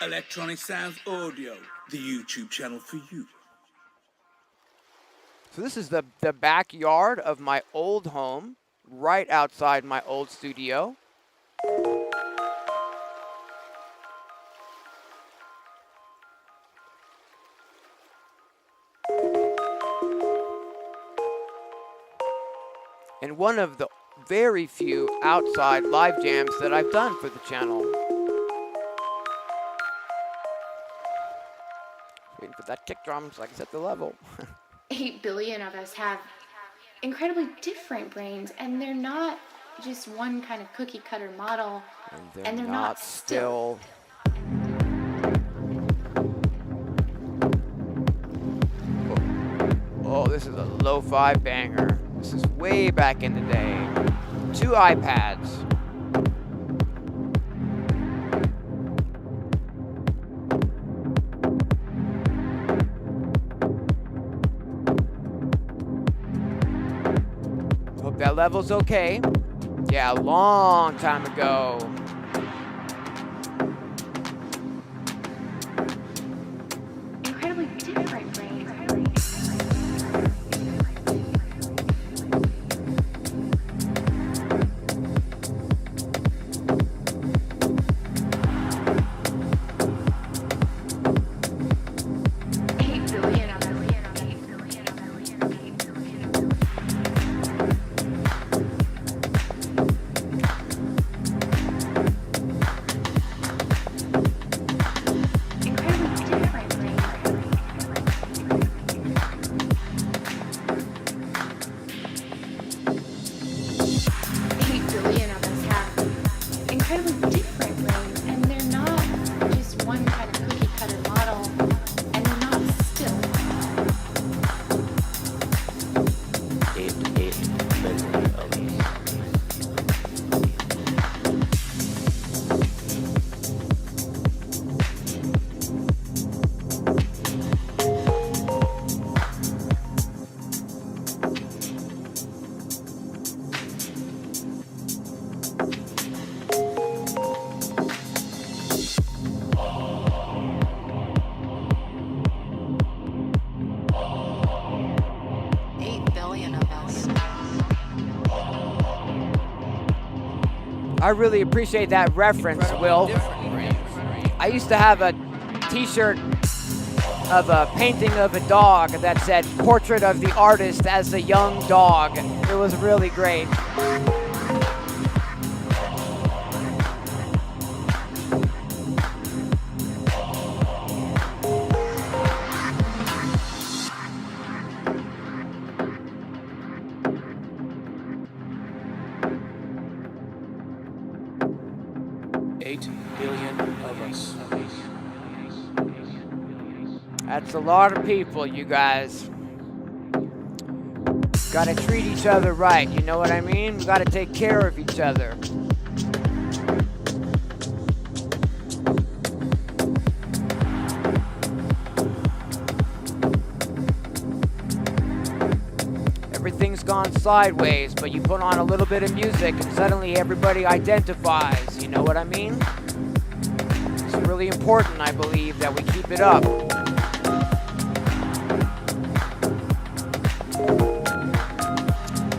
Electronisounds Audio, the YouTube channel for you. So this is the backyard of my old home, right outside my old studio. And one of the very few outside live jams that I've done for the channel. Waiting for that kick drum so I can set the level. 8 billion of us have incredibly different brains, and they're not just one kind of cookie cutter model, and they're not still. Oh, this is a lo-fi banger. This is way back in the day. 2 iPads. Hope that level's okay. Yeah, a long time ago. Incredibly different brains. one kind of cookie cutter model, and they're not still. 8 billion of us. I really appreciate that reference, Will. I used to have a t-shirt of a painting of a dog that said portrait of the artist as a young dog. It was really great. That's a lot of people, you guys. Gotta treat each other right, you know what I mean? We gotta take care of each other. Everything's gone sideways, but you put on a little bit of music and suddenly everybody identifies, you know what I mean? It's really important, I believe, that we keep it up.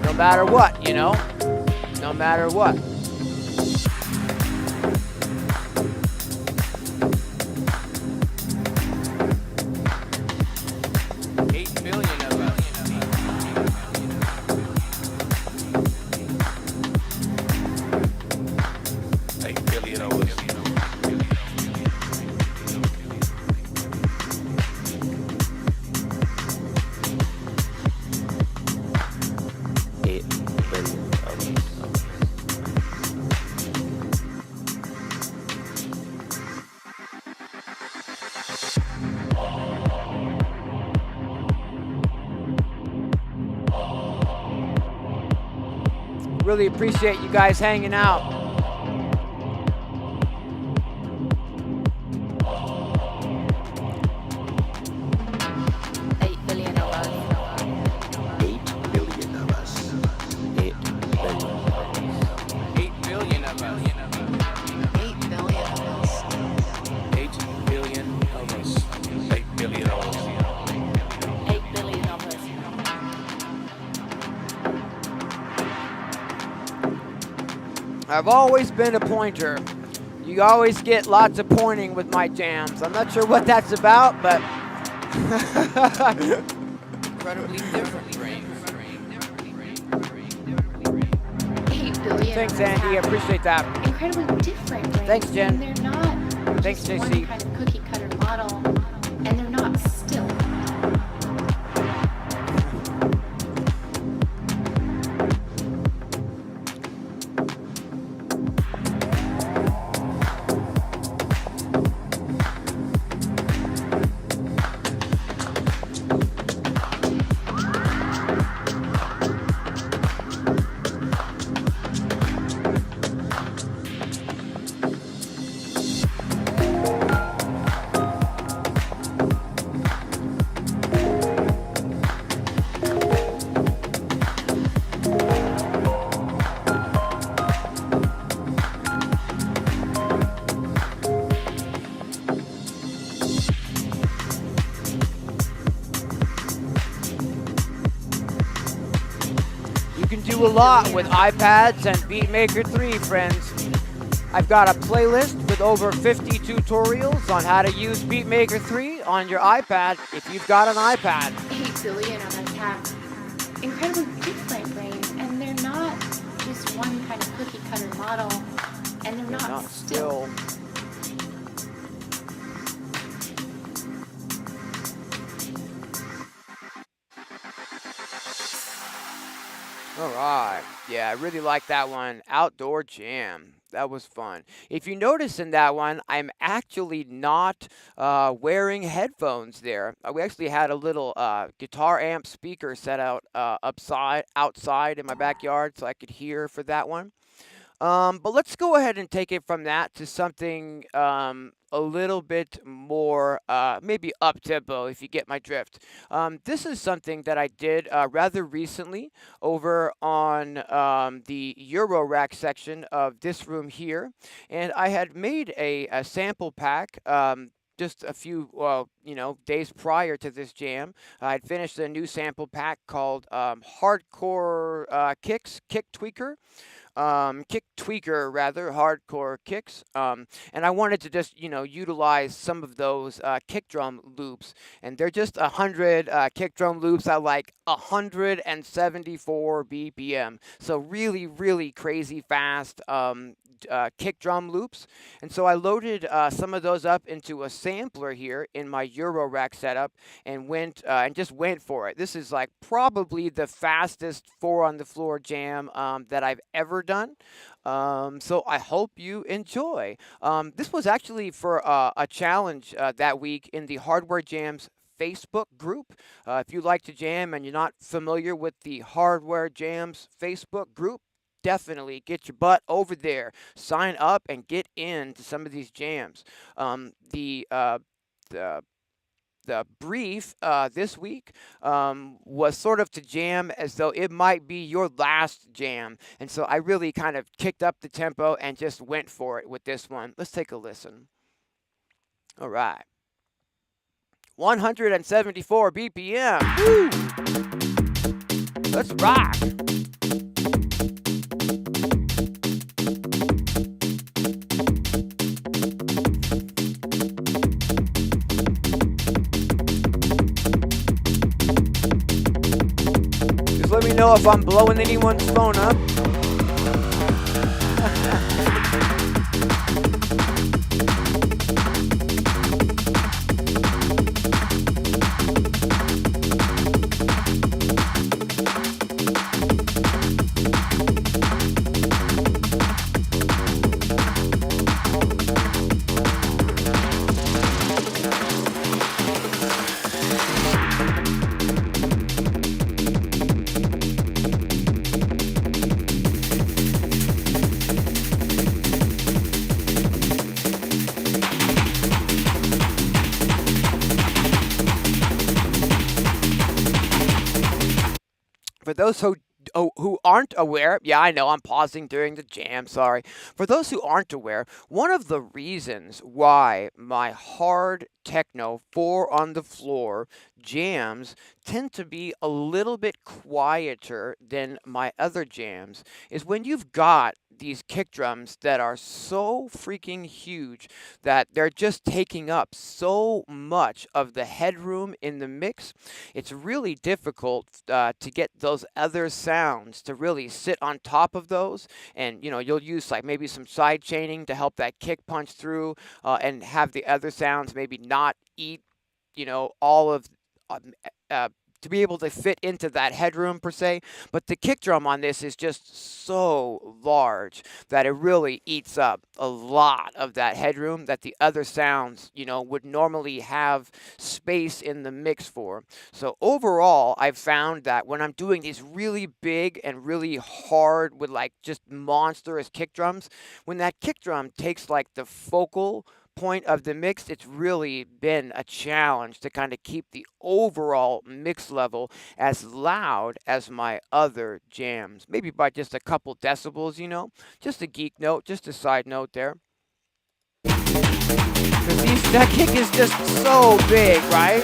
No matter what, you know? No matter what. Really appreciate you guys hanging out. I've always been a pointer. You always get lots of pointing with my jams. I'm not sure what that's about, but Incredibly different range. Thanks, Andy. I appreciate that. Incredibly different brains. Thanks, Jen. And they're not Thanks, just JC. one kind of cookie cutter model, and they're not still. Do a lot with iPads and Beatmaker 3, friends. I've got a playlist with over 50 tutorials on how to use Beatmaker 3 on your iPad if you've got an iPad. 8 billion of us have incredibly different brains, and they're not just one kind of cookie cutter model, and they're not still. All right. Yeah, I really like that one. Outdoor Jam. That was fun. If you notice in that one, I'm actually not wearing headphones there. We actually had a little guitar amp speaker set out outside in my backyard so I could hear for that one. But let's go ahead and take it from that to something a little bit more, maybe up tempo, if you get my drift. This is something that I did rather recently over on the Eurorack section of this room here, and I had made a sample pack. Just a few, days prior to this jam, I'd finished a new sample pack called Hardcore Kick Tweaker. Kick tweaker rather, hardcore kicks. And I wanted to just, utilize some of those kick drum loops. And they're just 100 kick drum loops at like 174 BPM. So really, really crazy fast kick drum loops. And so I loaded some of those up into a sampler here in my Eurorack setup and just went for it. This is like probably the fastest 4 on the floor jam that I've ever done. So I hope you enjoy. This was actually for a challenge that week in the Hardware Jams Facebook group. If you like to jam and you're not familiar with the Hardware Jams Facebook group, definitely get your butt over there, sign up, and get into some of these jams. The brief this week was sort of to jam as though it might be your last jam. And so I really kind of kicked up the tempo and just went for it with this one. Let's take a listen. All right. 174 BPM. Woo! Let's rock. Let me know if I'm blowing anyone's phone up. For those who aren't aware, yeah, I know I'm pausing during the jam, sorry. For those who aren't aware, one of the reasons why my hard techno 4 on the floor jams tend to be a little bit quieter than my other jams is when you've got these kick drums that are so freaking huge that they're just taking up so much of the headroom in the mix. It's really difficult to get those other sounds to really sit on top of those, and you'll use like maybe some side chaining to help that kick punch through and have the other sounds maybe not eat all of to be able to fit into that headroom per se. But the kick drum on this is just so large that it really eats up a lot of that headroom that the other sounds, would normally have space in the mix for. So overall, I've found that when I'm doing these really big and really hard with like just monstrous kick drums, when that kick drum takes like the focal point of the mix, it's really been a challenge to kind of keep the overall mix level as loud as my other jams. Maybe by just a couple decibels, just a geek note, just a side note there. Because that kick is just so big, right?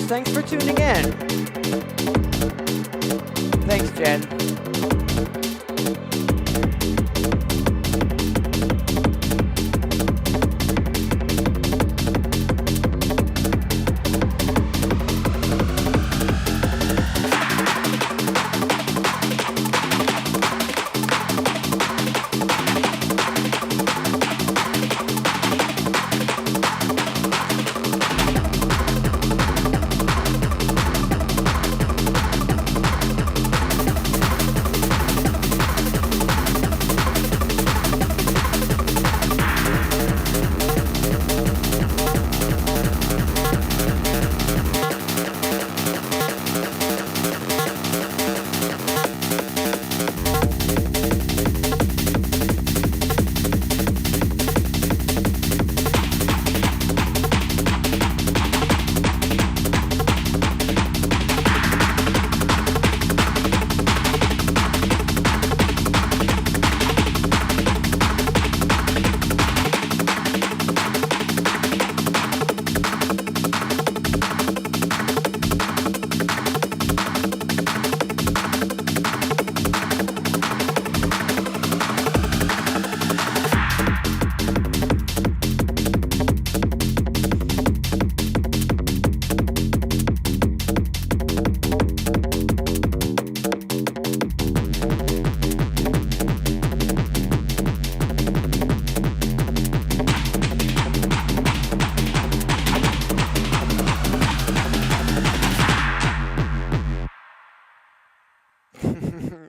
Russ. Thanks for tuning in. Thanks, Jen.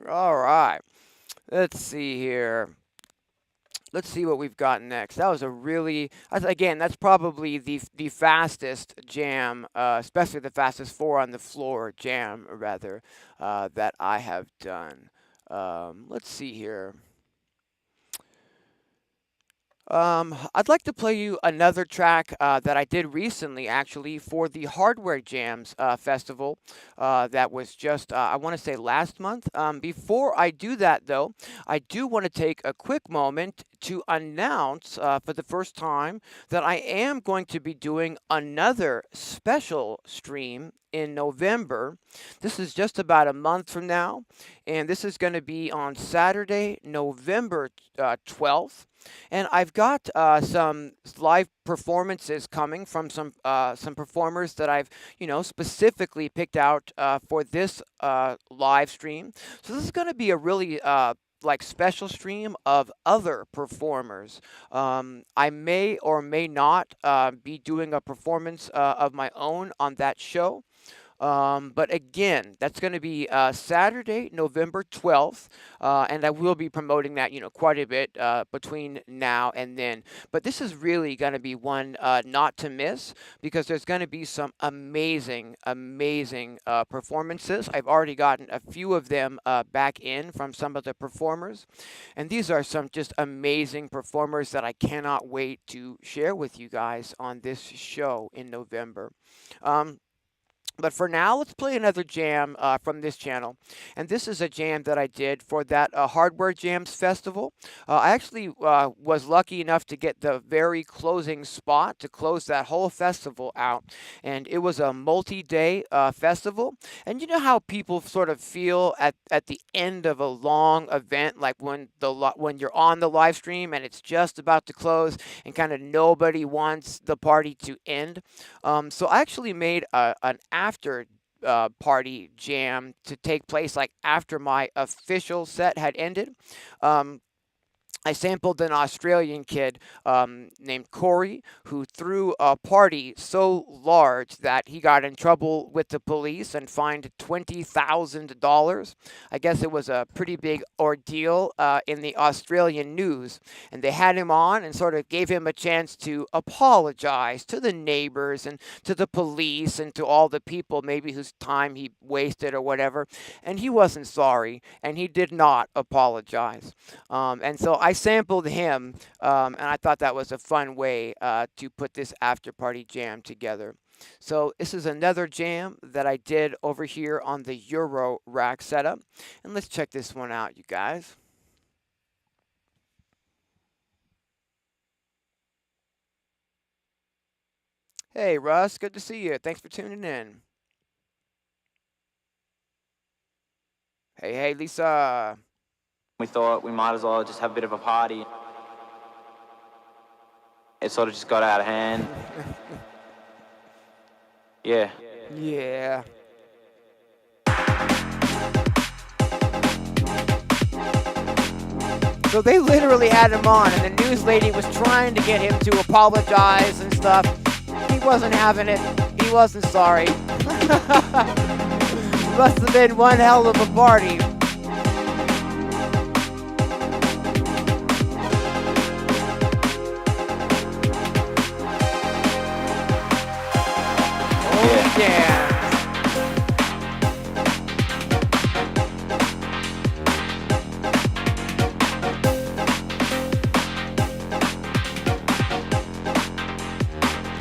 All right. Let's see here. Let's see what we've got next. That was a really, again, that's probably the fastest jam, especially the fastest four on the floor jam, rather, that I have done. Let's see here. I'd like to play you another track that I did recently, actually, for the Hardware Jams Festival that was just, I want to say, last month. Before I do that, though, I do want to take a quick moment to announce for the first time that I am going to be doing another special stream in November. This is just about a month from now, and this is going to be on Saturday, November 12th. And I've got some live performances coming from some performers that I've specifically picked out for this live stream. So this is going to be a really like special stream of other performers. I may or may not be doing a performance of my own on that show. But again, that's going to be Saturday, November 12th, and I will be promoting that, quite a bit between now and then. But this is really going to be one not to miss because there's going to be some amazing, amazing performances. I've already gotten a few of them back in from some of the performers, and these are some just amazing performers that I cannot wait to share with you guys on this show in November. But for now, let's play another jam from this channel. And this is a jam that I did for that Hardware Jams Festival. I actually was lucky enough to get the very closing spot to close that whole festival out. And it was a multi-day festival. And you know how people sort of feel at the end of a long event, like when you're on the live stream and it's just about to close and kind of nobody wants the party to end. So I actually made an after party jam to take place like after my official set had ended. I sampled an Australian kid named Corey who threw a party so large that he got in trouble with the police and fined $20,000. I guess it was a pretty big ordeal in the Australian news. And they had him on and sort of gave him a chance to apologize to the neighbors and to the police and to all the people maybe whose time he wasted or whatever. And he wasn't sorry, and he did not apologize. And so I sampled him, and I thought that was a fun way to put this after party jam together. So this is another jam that I did over here on the Euro rack setup, and let's check this one out, you guys. Hey Russ, good to see you. Thanks for tuning in. Hey, Lisa. We thought we might as well just have a bit of a party. It sort of just got out of hand. Yeah. Yeah. So they literally had him on, and the news lady was trying to get him to apologize and stuff. He wasn't having it. He wasn't sorry. Must have been one hell of a party. Oh, yeah.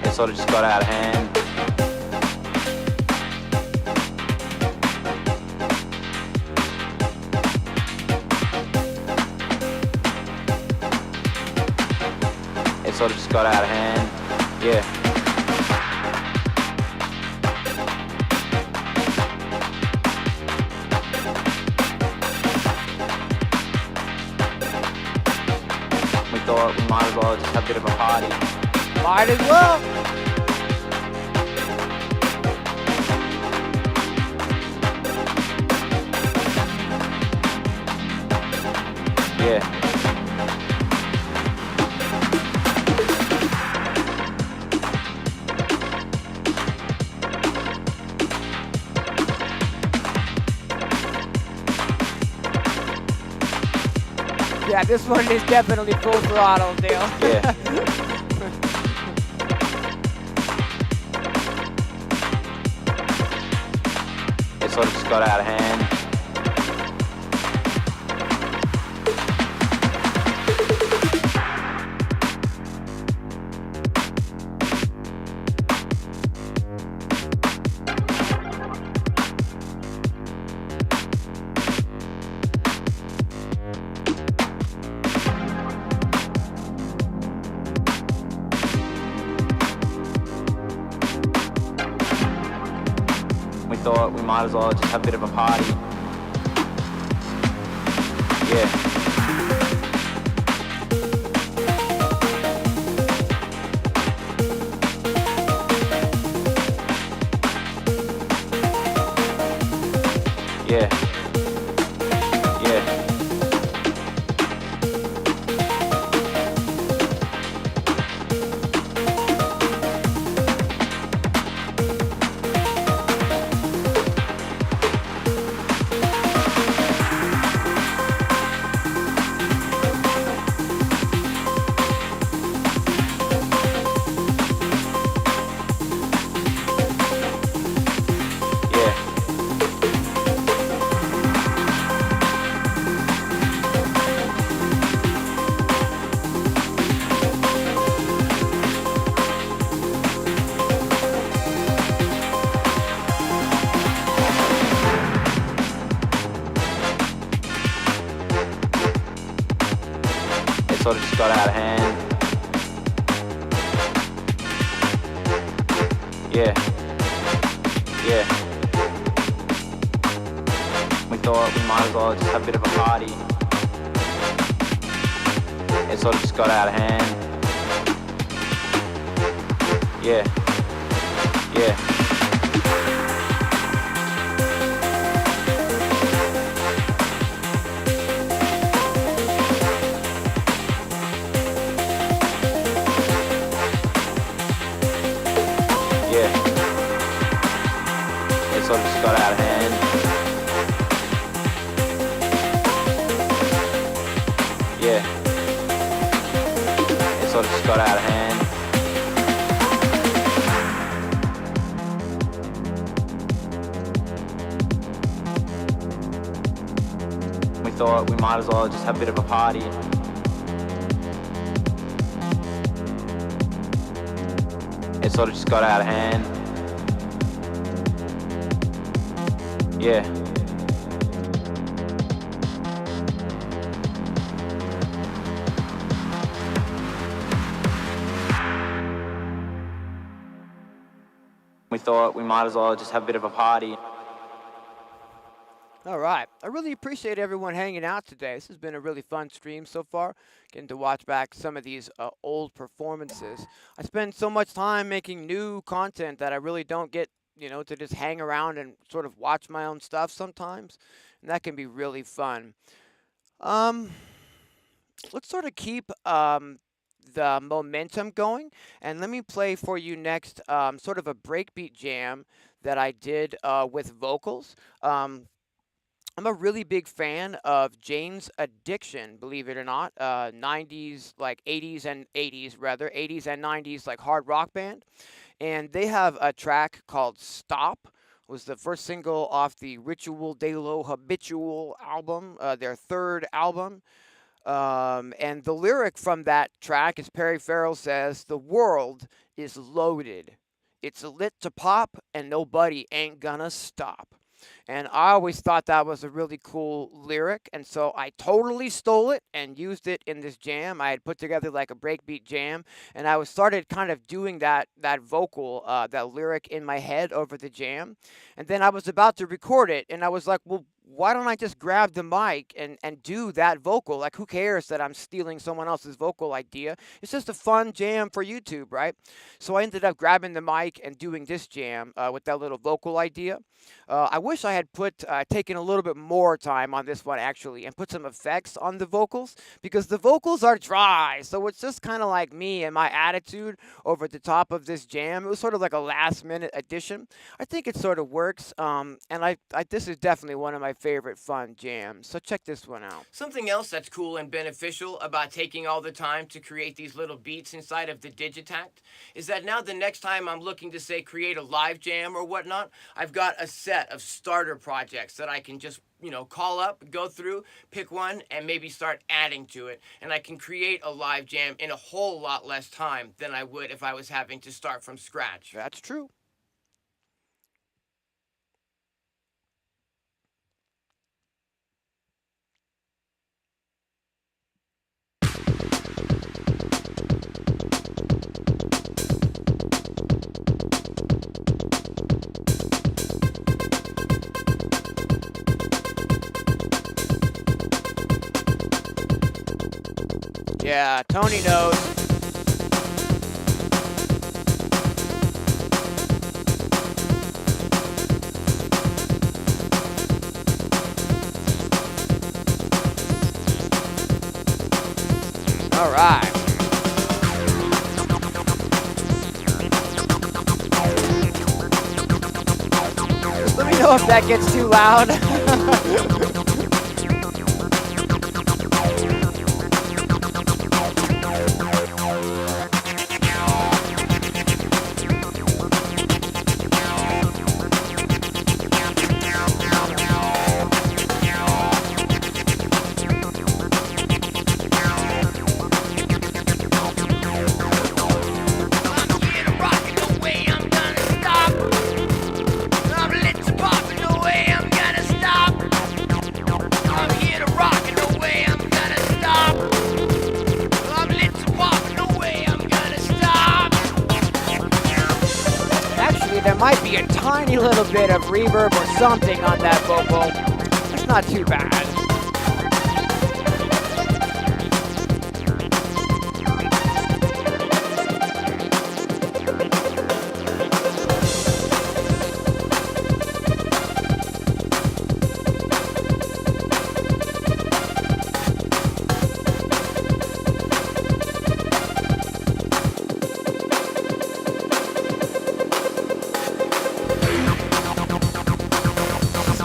It sort of just got out of hand. It sort of just got out of hand. Yeah. We thought we might as well just have a bit of a party. Might as well. Yeah. Yeah, this one is definitely full throttle, Dale. Yeah. It sort of just got out of hand. We thought we might as well just have a bit of a party. Yeah. Yeah. Yeah. Sort of just got out of hand. Yeah. Yeah. We thought we might as well just have a bit of a party. It sort of just got out of hand. Yeah. Yeah. Sort of just got out of hand. Yeah. It sort of just got out of hand. We thought we might as well just have a bit of a party. It sort of just got out of hand. Yeah. We thought we might as well just have a bit of a party. All right. I really appreciate everyone hanging out today. This has been a really fun stream so far, getting to watch back some of these old performances. I spend so much time making new content that I really don't get, to just hang around and sort of watch my own stuff sometimes. And that can be really fun. Um, let's sort of keep the momentum going. And let me play for you next sort of a breakbeat jam that I did with vocals. I'm a really big fan of Jane's Addiction, believe it or not. 90s, like 80s and 80s rather, 80s and 90s like hard rock band. And they have a track called Stop. It was the first single off the Ritual de lo Habitual album, their third album. And the lyric from that track is Perry Farrell says, "The world is loaded. It's lit to pop, and nobody ain't gonna stop." And I always thought that was a really cool lyric, and so I totally stole it and used it in this jam. I had put together like a breakbeat jam, and I was started kind of doing that vocal, that lyric in my head over the jam. And then I was about to record it, and I was like, well, why don't I just grab the mic and do that vocal? Like, who cares that I'm stealing someone else's vocal idea? It's just a fun jam for YouTube, right? So I ended up grabbing the mic and doing this jam with that little vocal idea. I wish I had taken a little bit more time on this one actually and put some effects on the vocals, because the vocals are dry. So it's just kind of like me and my attitude over the top of this jam. It was sort of like a last minute addition. I think it sort of works. And this is definitely one of my favorite fun jams. So check this one out. Something else that's cool and beneficial about taking all the time to create these little beats inside of the Digitact is that now the next time I'm looking to say create a live jam or whatnot, I've got a set of starter projects that I can just call up, go through, pick one, and maybe start adding to it. And I can create a live jam in a whole lot less time than I would if I was having to start from scratch. That's true. Yeah, Tony knows. All right. Let me know if that gets too loud. Might be a tiny little bit of reverb or something on that vocal. It's not too bad.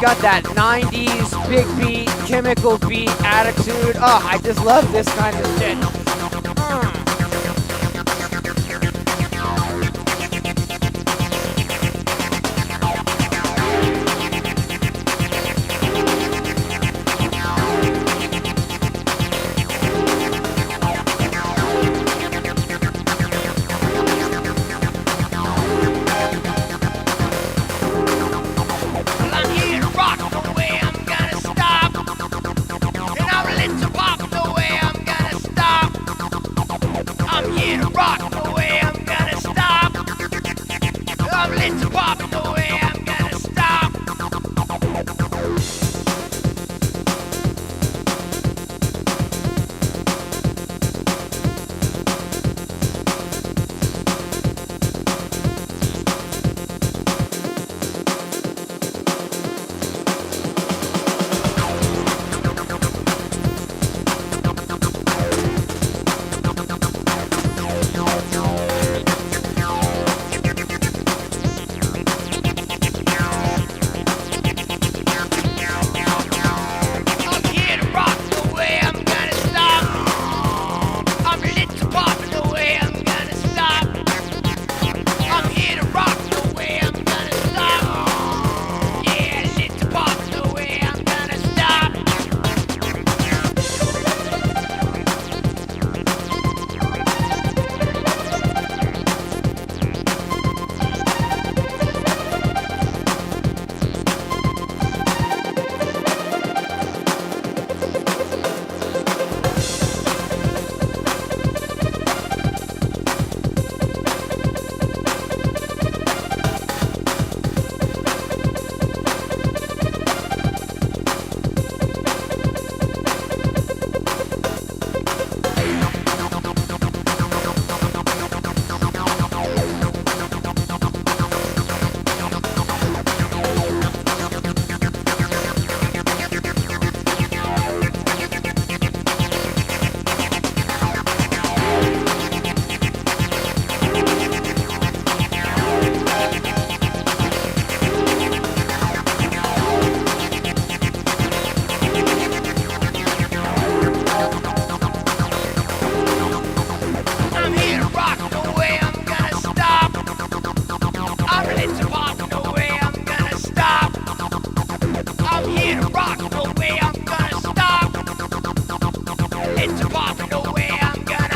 Got that 90s big beat, chemical beat attitude. Oh, I just love this kind of shit. Pop the way I'm gonna stop. rock, no way I'm gonna stop. It's a pop, no way I'm gonna.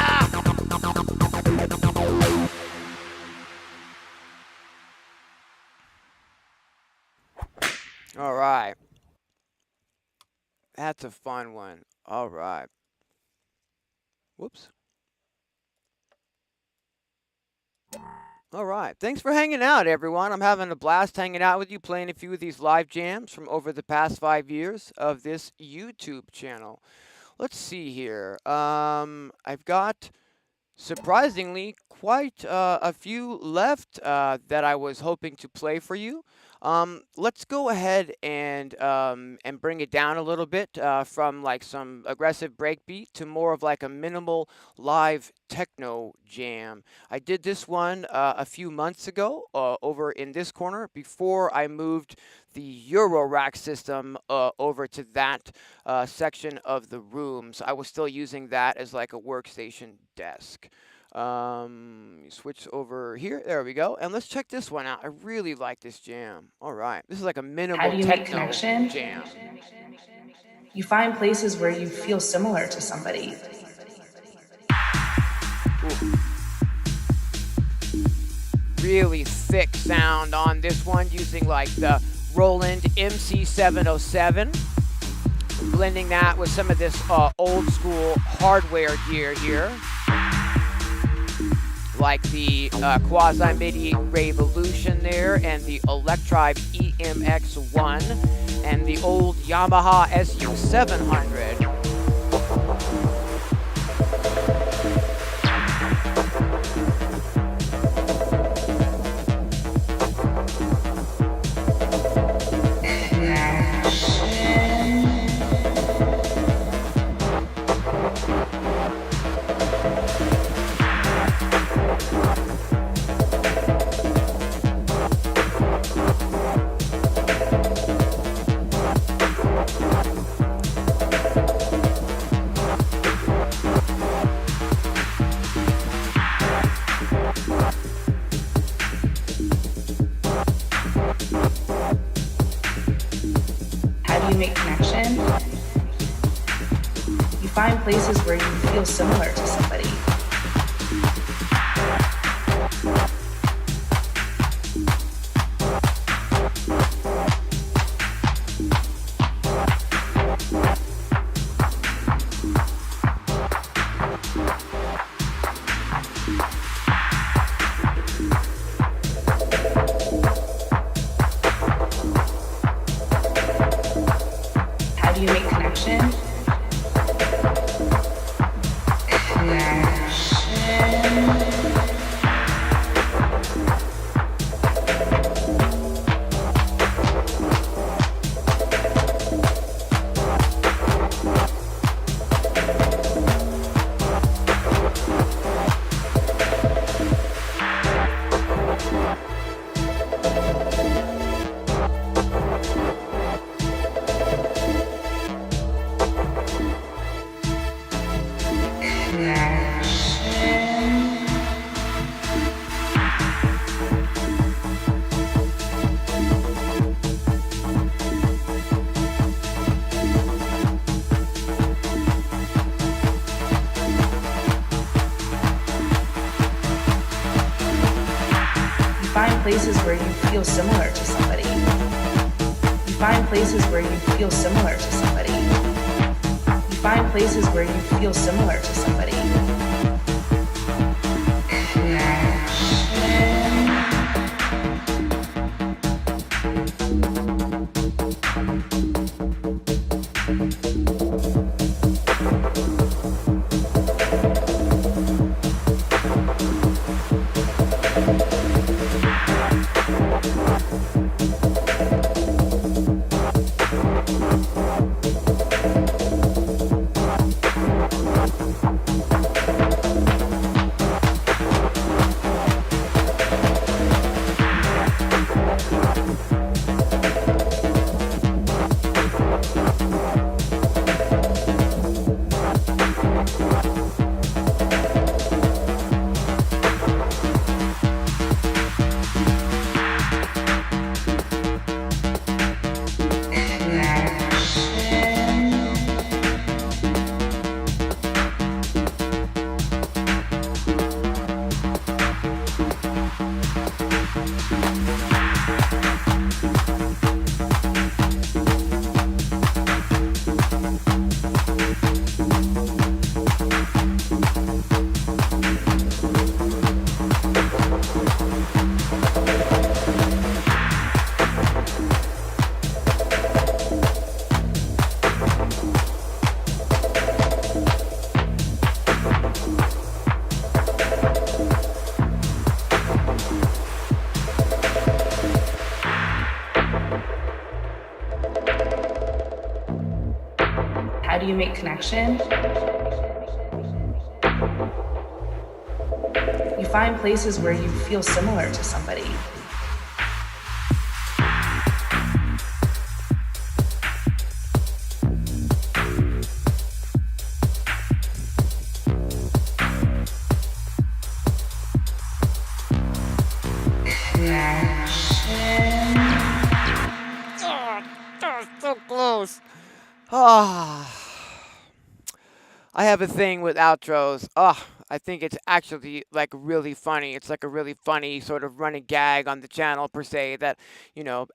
All right. That's a fun one. All right. Whoops. All right. Thanks for hanging out, everyone. I'm having a blast hanging out with you, playing a few of these live jams from over the past 5 years of this YouTube channel. Let's see here. I've got surprisingly quite a few left that I was hoping to play for you. Let's go ahead and bring it down a little bit from like some aggressive breakbeat to more of like a minimal live techno jam. I did this one a few months ago over in this corner before I moved the Euro rack system over to that section of the room. So I was still using that as like a workstation desk. Switch over here. There we go. And let's check this one out. I really like this jam. All right. This is like a minimal How do you make techno connection? jam. You find places where you feel similar to somebody. Ooh. Really thick sound on this one using like the Roland MC707. Blending that with some of this old school hardware gear here. Like the Quasi-MIDI Revolution there, and the Electribe EMX1, and the old Yamaha SU700. Find places where you feel similar to somebody. How do you make connection? Places where you feel similar to somebody. You find places where you feel similar to somebody. You find places where you feel similar to somebody. How do you make connection? You find places where you feel similar to somebody. So close. Ah. I have a thing with outros. I think it's actually like really funny. It's like a really funny sort of running gag on the channel per se that,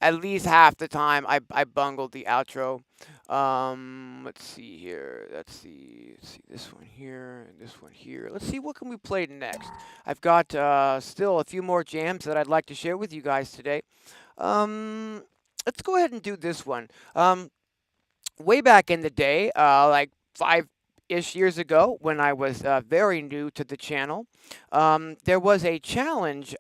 at least half the time I bungled the outro. Let's see here. Let's see this one here and this one here. Let's see what can we play next. I've got still a few more jams that I'd like to share with you guys today. Let's go ahead and do this one. Way back in the day, like 5-ish years ago, when I was very new to the channel, there was a challenge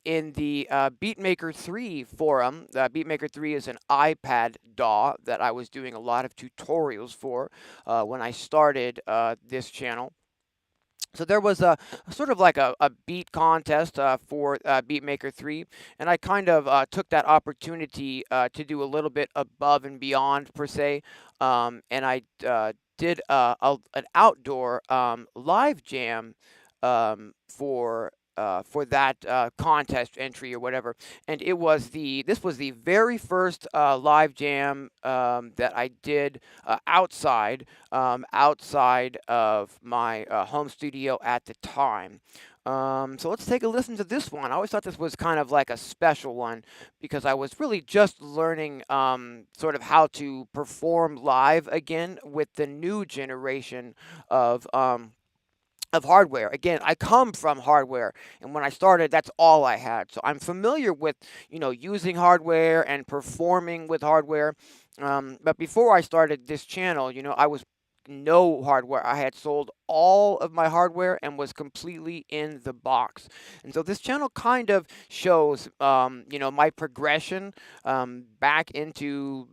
in the Beatmaker 3 forum. Beatmaker 3 is an iPad DAW that I was doing a lot of tutorials for when I started this channel. So there was a sort of like a beat contest for Beatmaker 3, and I kind of took that opportunity to do a little bit above and beyond per se, and I did an outdoor live jam for that contest entry or whatever, and this was the very first live jam that I did outside of my home studio at the time. So let's take a listen to this one. I always thought this was kind of like a special one because I was really just learning sort of how to perform live again with the new generation of hardware. Again, I come from hardware, and when I started, that's all I had. So I'm familiar with, using hardware and performing with hardware. But before I started this channel, I was no hardware. I had sold all of my hardware and was completely in the box. And so this channel kind of shows, my progression back into,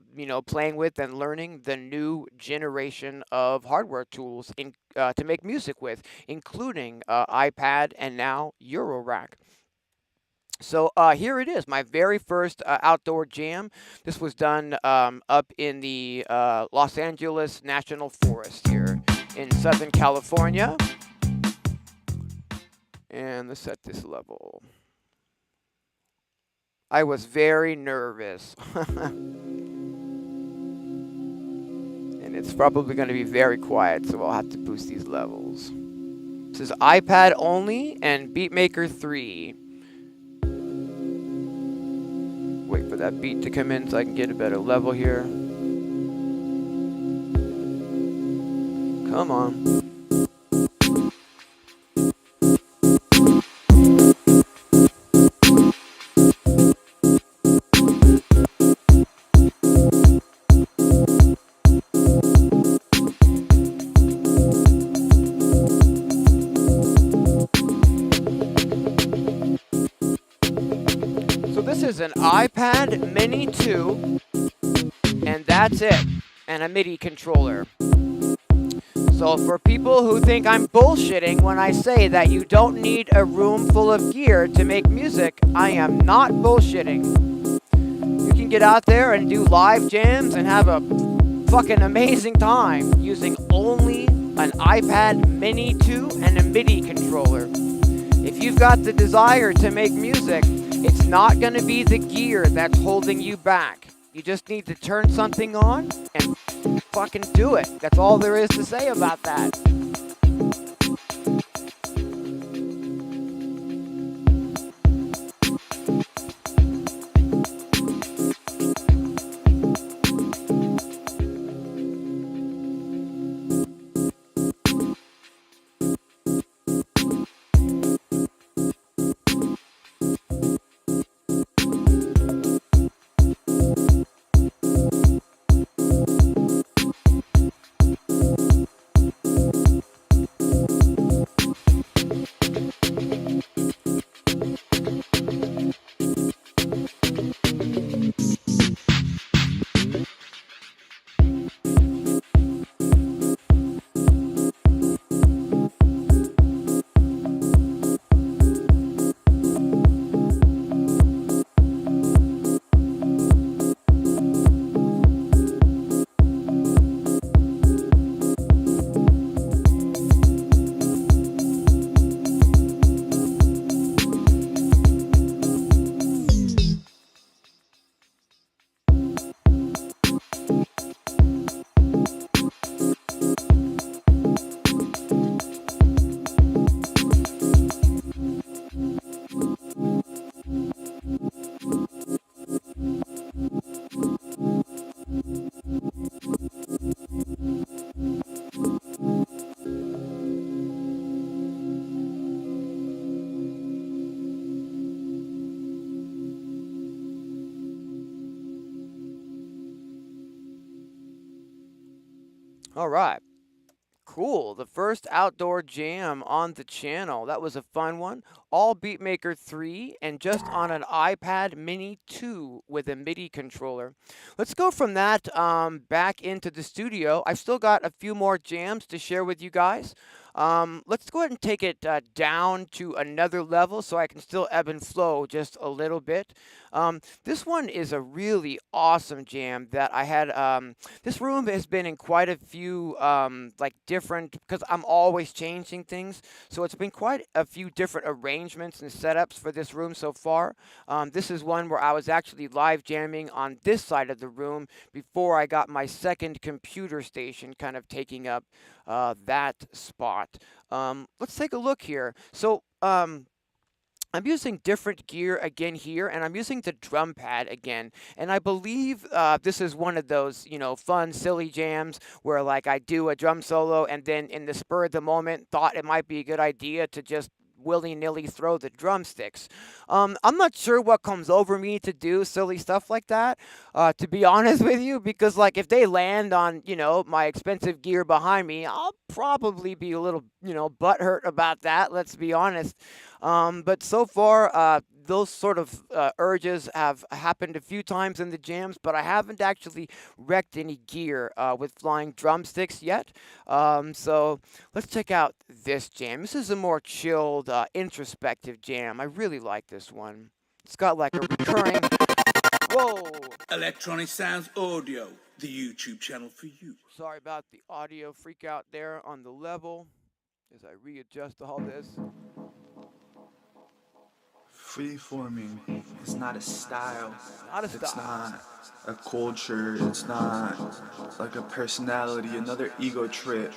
playing with and learning the new generation of hardware tools to make music with, including iPad and now Eurorack. So here it is, my very first outdoor jam. This was done up in the Los Angeles National Forest here in Southern California. And let's set this level. I was very nervous. And it's probably going to be very quiet, so I'll have to boost these levels. This is iPad only and Beatmaker 3. Wait for that beat to come in so I can get a better level here. Come on. This is an iPad Mini 2, and that's it, and a MIDI controller. So for people who think I'm bullshitting when I say that you don't need a room full of gear to make music, I am not bullshitting. You can get out there and do live jams and have a fucking amazing time using only an iPad Mini 2 and a MIDI controller. If you've got the desire to make music, it's not going to be the gear that's holding you back. You just need to turn something on and fucking do it. That's all there is to say about that. All right. Cool. The first outdoor jam on the channel. That was a fun one. All Beatmaker 3 and just on an iPad Mini 2 with a MIDI controller. Let's go from that back into the studio. I've still got a few more jams to share with you guys. Let's go ahead and take it down to another level so I can still ebb and flow just a little bit. This one is a really awesome jam that I had. This room has been in quite a few like different, because I'm always changing things. So it's been quite a few different arrangements and setups for this room so far. This is one where I was actually live jamming on this side of the room before I got my second computer station kind of taking up that spot. Let's take a look here. So I'm using different gear again here, and I'm using the drum pad again. And I believe this is one of those, you know, fun, silly jams where like I do a drum solo and then in the spur of the moment thought it might be a good idea to just willy-nilly throw the drumsticks. I'm not sure what comes over me to do silly stuff like that, to be honest with you, because like if they land on, you know, my expensive gear behind me, I'll probably be a little, you know, butthurt about that, let's be honest. But so far, those sort of urges have happened a few times in the jams, but I haven't actually wrecked any gear with flying drumsticks yet. So let's check out this jam. This is a more chilled, introspective jam. I really like this one. It's got like a recurring... Whoa! Electronisounds Audio, the YouTube channel for you. Sorry about the audio freak out there on the level as I readjust all this. Freeforming is not a style. Not a style. It's not a culture. It's not like a personality, another ego trip.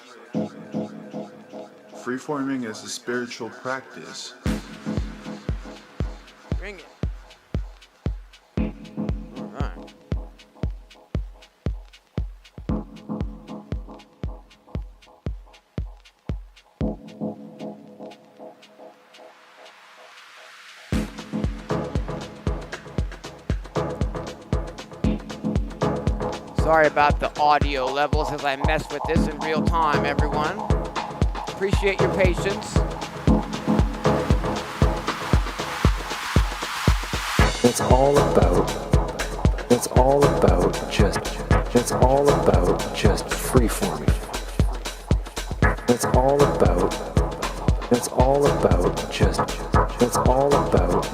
Freeforming is a spiritual practice. Bring it. All right. Sorry about the audio levels as I mess with this in real time, everyone. Appreciate your patience. It's all about just freeforming. It's all about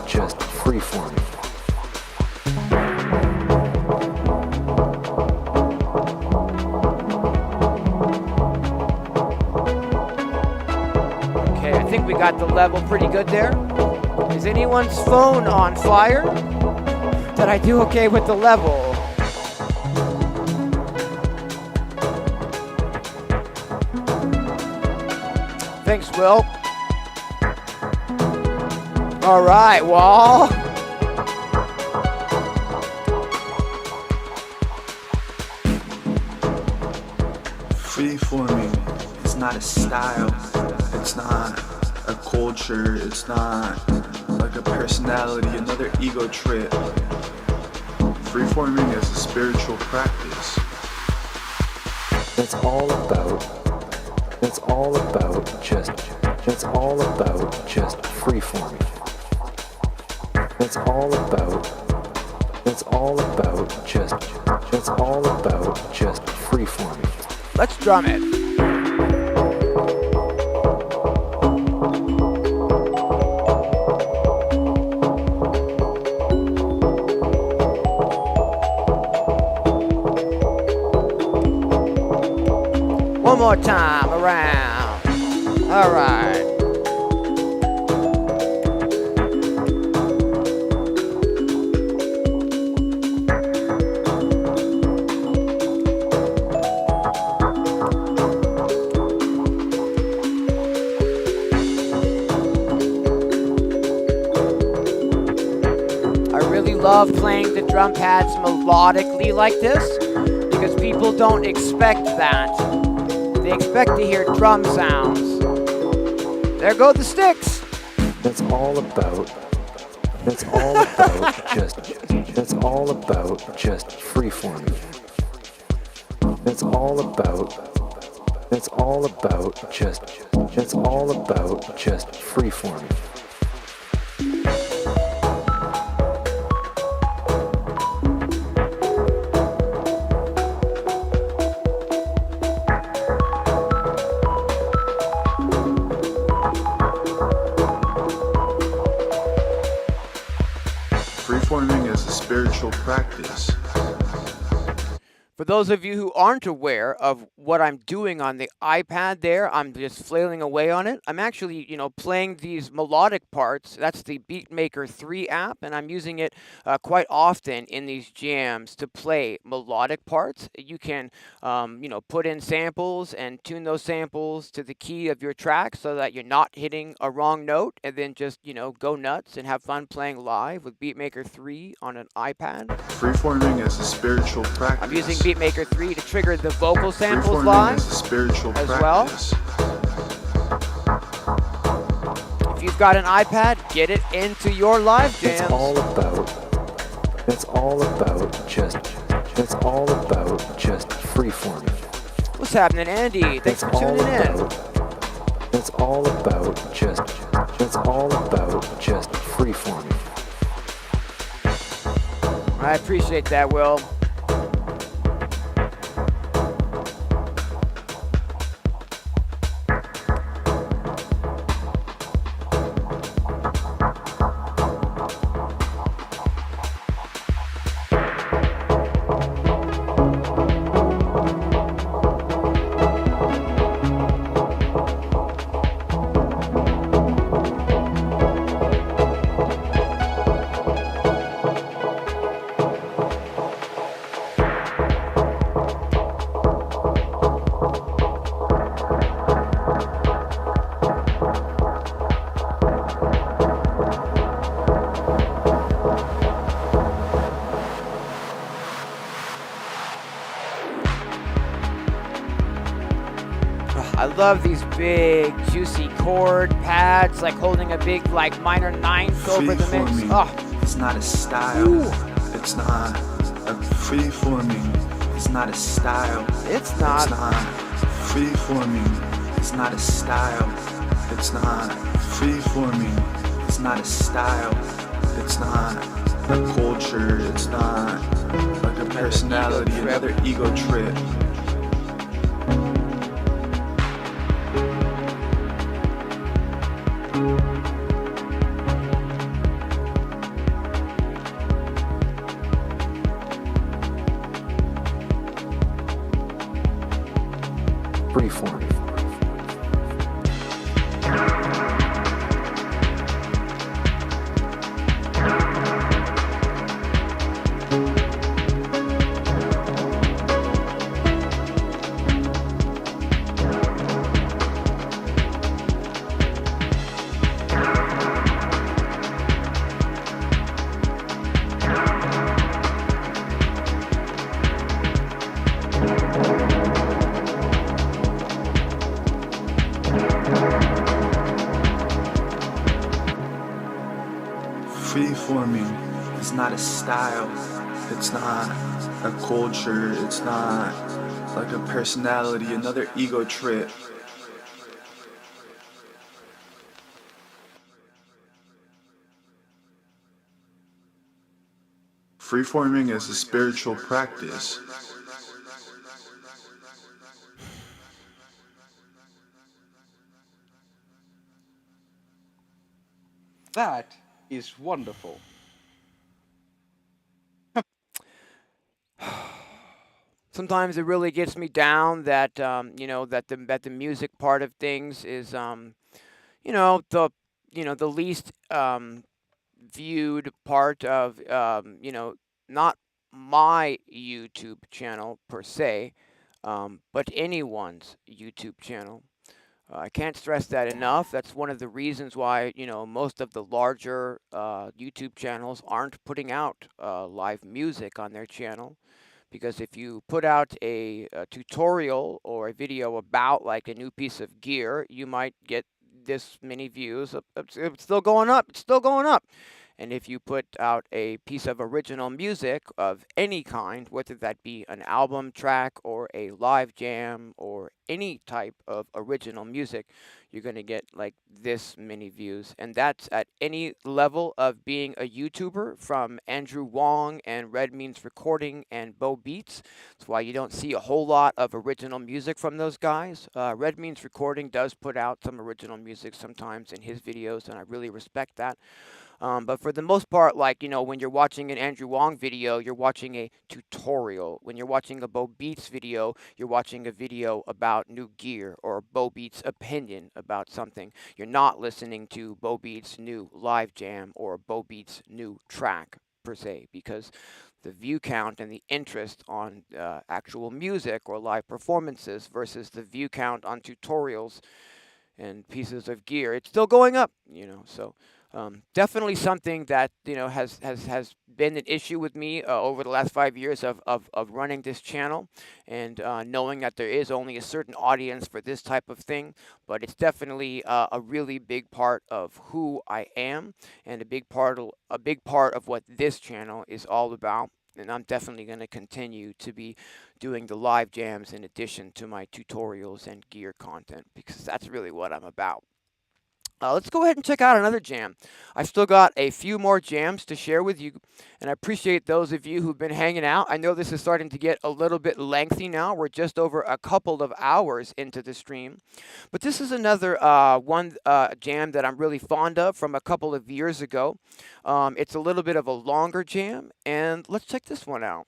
just freeforming. Okay, I think we got the level pretty good there. Is anyone's phone on fire? Did I do okay with the level? Thanks, Will. All right, Wall. Freeforming is not a style. It's not a culture. It's not like a personality, another ego trip. Freeforming is a spiritual practice. It's all about just freeforming. It's all about just freeforming. Let's drum it. One more time around. All right. I really love playing the drum pads melodically like this because people don't expect that. They expect to hear drum sounds. There go the sticks. It's all about just freeforming. It's all about It's all about just freeforming. Freeforming is a spiritual practice. For those of you who aren't aware of what I'm doing on the iPad there, I'm just flailing away on it. I'm actually, playing these melodic parts. That's the Beatmaker 3 app, and I'm using it quite often in these jams to play melodic parts. You can, put in samples and tune those samples to the key of your track so that you're not hitting a wrong note, and then just, go nuts and have fun playing live with Beatmaker 3 on an iPad. Freeforming is a spiritual practice. I'm using Beatmaker 3 to trigger the vocal samples Freeforming live is a spiritual as practice. well. If you've got an iPad, get it into your live jams. It's all about just freeforming. What's happening, Andy? Thanks for tuning in. It's all about just freeforming. I appreciate that, Will. I love these big, juicy chord pads, like holding a big, minor ninth over the mix. Oh. It's not a style. Ooh. It's not a freeforming. It's not a style. It's not. It's not freeforming. It's not a style. It's not freeforming. It's not a style. It's not a culture. It's not like a personality, another ego trip. Freeforming. Freeforming is not a style. It's not a culture. It's not like a personality, another ego trip. Freeforming is a spiritual practice. That is wonderful. Sometimes it really gets me down that that the music part of things is the least viewed part of not my YouTube channel per se, but anyone's YouTube channel. I can't stress that enough. That's one of the reasons why, most of the larger YouTube channels aren't putting out live music on their channel. Because if you put out a tutorial or a video about like a new piece of gear, you might get this many views. It's still going up. It's still going up. And if you put out a piece of original music of any kind, whether that be an album track or a live jam or any type of original music, you're going to get like this many views. And that's at any level of being a YouTuber, from Andrew Wong and Red Means Recording and Bo Beats. That's why you don't see a whole lot of original music from those guys. Red Means Recording does put out some original music sometimes in his videos, and I really respect that. But for the most part, like, you know, when you're watching an Andrew Wong video, you're watching a tutorial. When you're watching a Bo Beats video, you're watching a video about new gear or Bo Beats' opinion about something. You're not listening to Bo Beats' new live jam or Bo Beats' new track, per se, because the view count and the interest on actual music or live performances versus the view count on tutorials and pieces of gear, it's still going up, you know, so... definitely something that, you know, has been an issue with me over the last 5 years of running this channel, and knowing that there is only a certain audience for this type of thing, but it's definitely a really big part of who I am, and a big part of what this channel is all about. And I'm definitely going to continue to be doing the live jams in addition to my tutorials and gear content, because that's really what I'm about. Let's go ahead and check out another jam. I've still got a few more jams to share with you, and I appreciate those of you who've been hanging out. I know this is starting to get a little bit lengthy now. We're just over a couple of hours into the stream. But this is another jam that I'm really fond of from a couple of years ago. It's a little bit of a longer jam, and let's check this one out.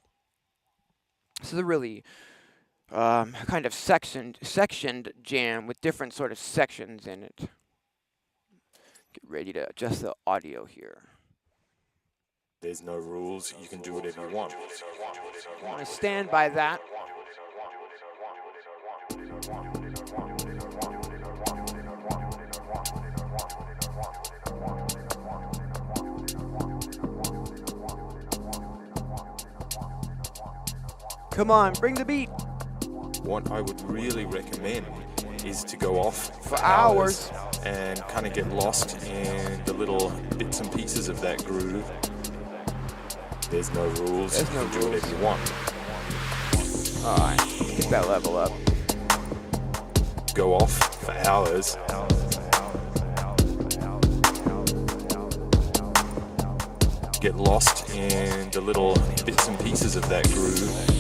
This is a really kind of sectioned jam with different sort of sections in it. Get ready to adjust the audio here. There's no rules, you can do whatever you want. I want to stand by that. Come on, bring the beat. What I would really recommend is to go off for hours and kind of get lost in the little bits and pieces of that groove. There's no rules. There's no you can do whatever you want. Alright, get that level up. Go off for hours. Get lost in the little bits and pieces of that groove.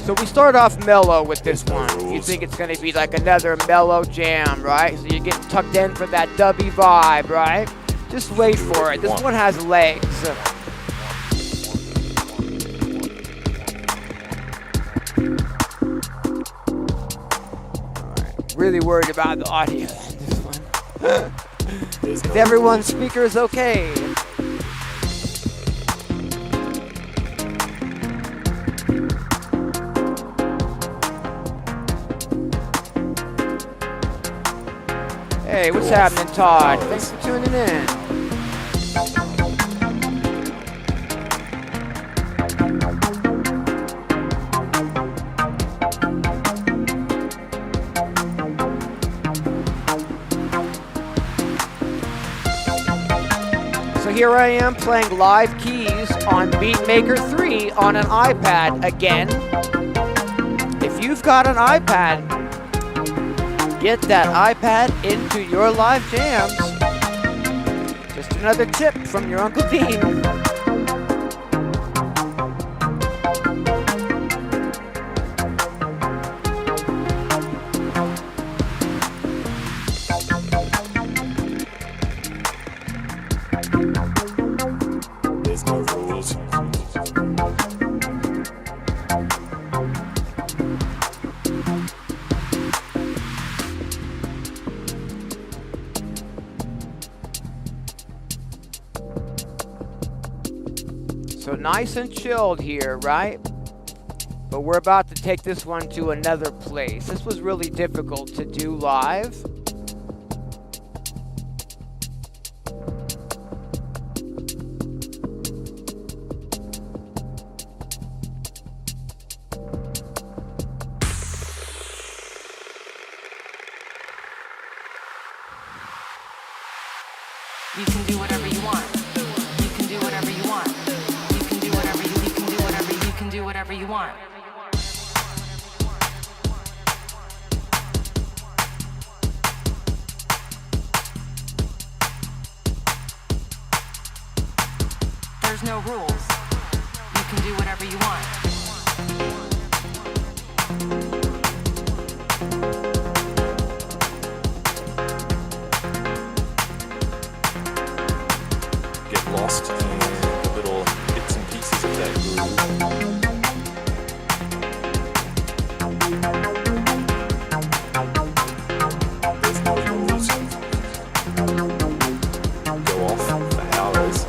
So we start off mellow with this one. You think it's going to be like another mellow jam, right? So you're getting tucked in for that dubby vibe, right? Just wait for it. This one has legs. Alright, really worried about the audio on this one. Is everyone's speakers okay? Hey, what's happening, Todd? Thanks for tuning in. So here I am playing live keys on Beatmaker 3 on an iPad again. If you've got an iPad, get that iPad into your live jams. Just another tip from your Uncle Dean. There's no rules. So nice and chilled here, right? But we're about to take this one to another place. This was really difficult to do live. You can do whatever you want. whatever you want. There's no rules. You can do whatever you want. Get lost in the little bits and pieces of that groove. There's no rules. Go off for hours.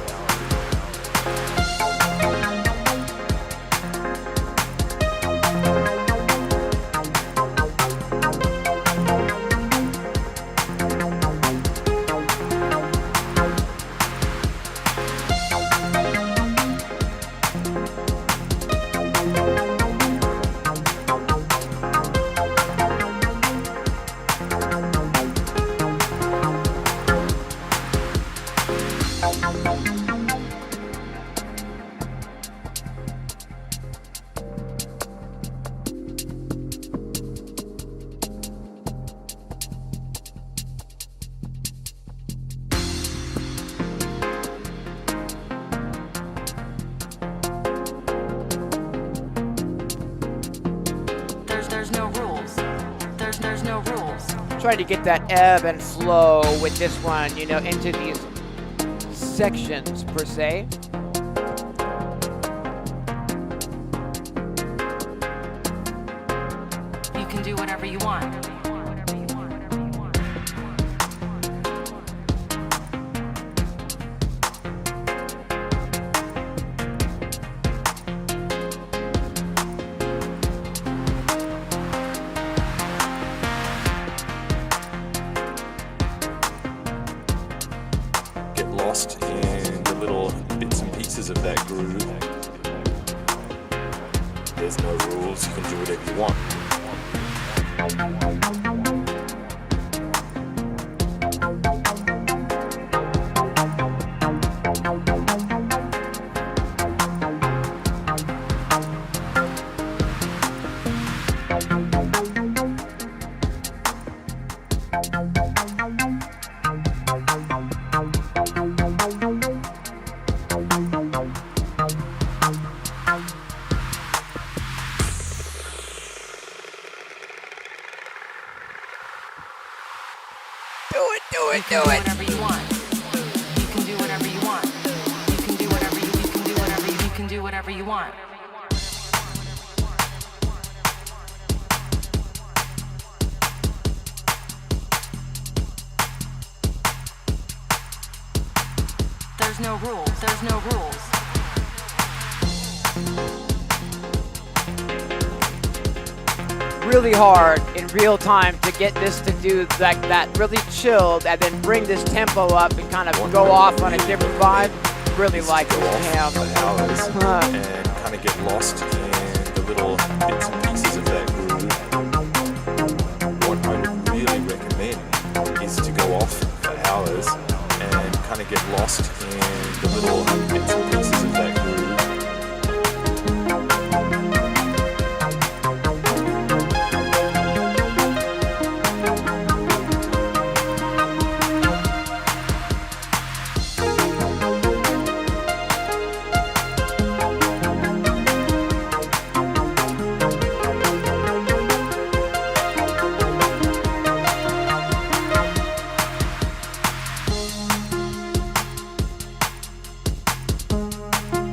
Trying to get that ebb and flow with this one, you know, into these sections per se. You can do whatever you want. Lost in the little bits and pieces of that groove. There's no rules, you can do whatever you want. Do whatever you want. You can do whatever you want. You can do whatever you can do whatever you want. There's no rules. There's no rules. Really hard in real time to get this to do like that, really chilled, and then bring this tempo up and kind of go off on a different vibe. Really like this jam. And kind of get lost in the little bits and pieces of that groove. What I would really recommend is to go off for hours and kind of get lost in the little bits and pieces of that groove.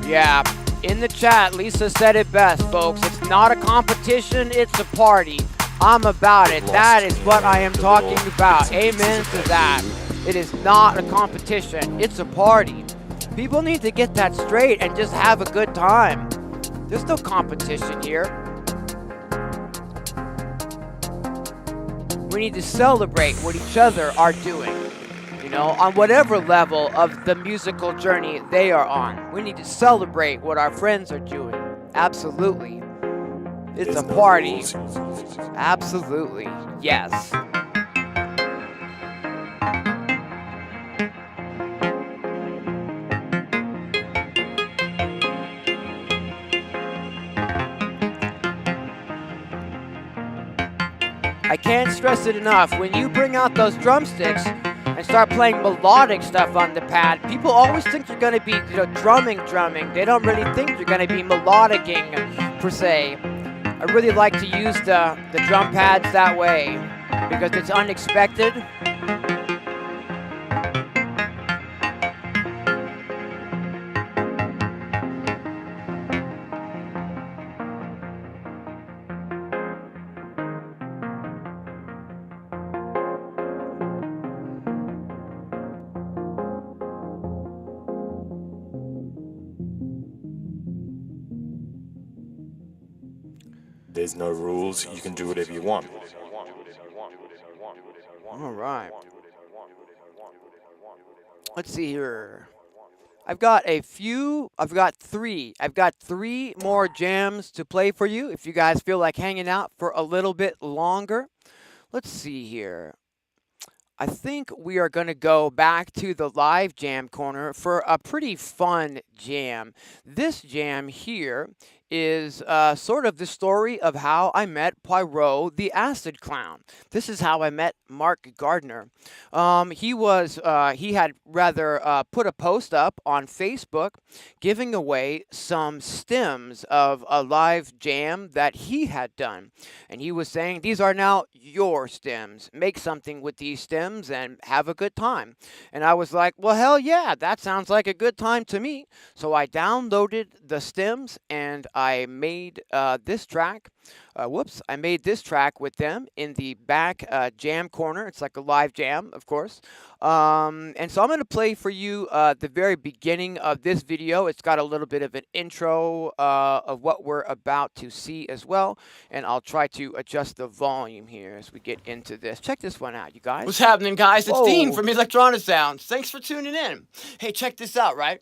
Yeah, in the chat, Lisa said it best, folks. It's not a competition, it's a party. I'm about it. That is what I am talking about. Amen to that. It is not a competition, it's a party. People need to get that straight and just have a good time. There's no competition here. We need to celebrate what each other are doing. You know, on whatever level of the musical journey they are on. We need to celebrate what our friends are doing. Absolutely. It's a party. Absolutely. Yes. I can't stress it enough. When you bring out those drumsticks and start playing melodic stuff on the pad, people always think you're going to be, drumming. They don't really think you're going to be melodicing per se. I really like to use the drum pads that way because it's unexpected. There's no rules, you can do whatever you want. All right. Let's see here. I've got three more jams to play for you if you guys feel like hanging out for a little bit longer. Let's see here. I think we are going to go back to the live jam corner for a pretty fun jam. This jam here is sort of the story of how I met PaRappa the Acid Clown. This is how I met Mark Gardner. He had put a post up on Facebook giving away some stems of a live jam that he had done. And he was saying, these are now your stems. Make something with these stems and have a good time. And I was like, well, hell yeah, that sounds like a good time to me. So I downloaded the stems and I made this track. I made this track with them in the back jam corner. It's like a live jam, of course. And so I'm going to play for you the very beginning of this video. It's got a little bit of an intro of what we're about to see as well. And I'll try to adjust the volume here as we get into this. Check this one out, you guys. What's happening, guys? It's Dean from Electronisounds. Thanks for tuning in. Hey, check this out, right?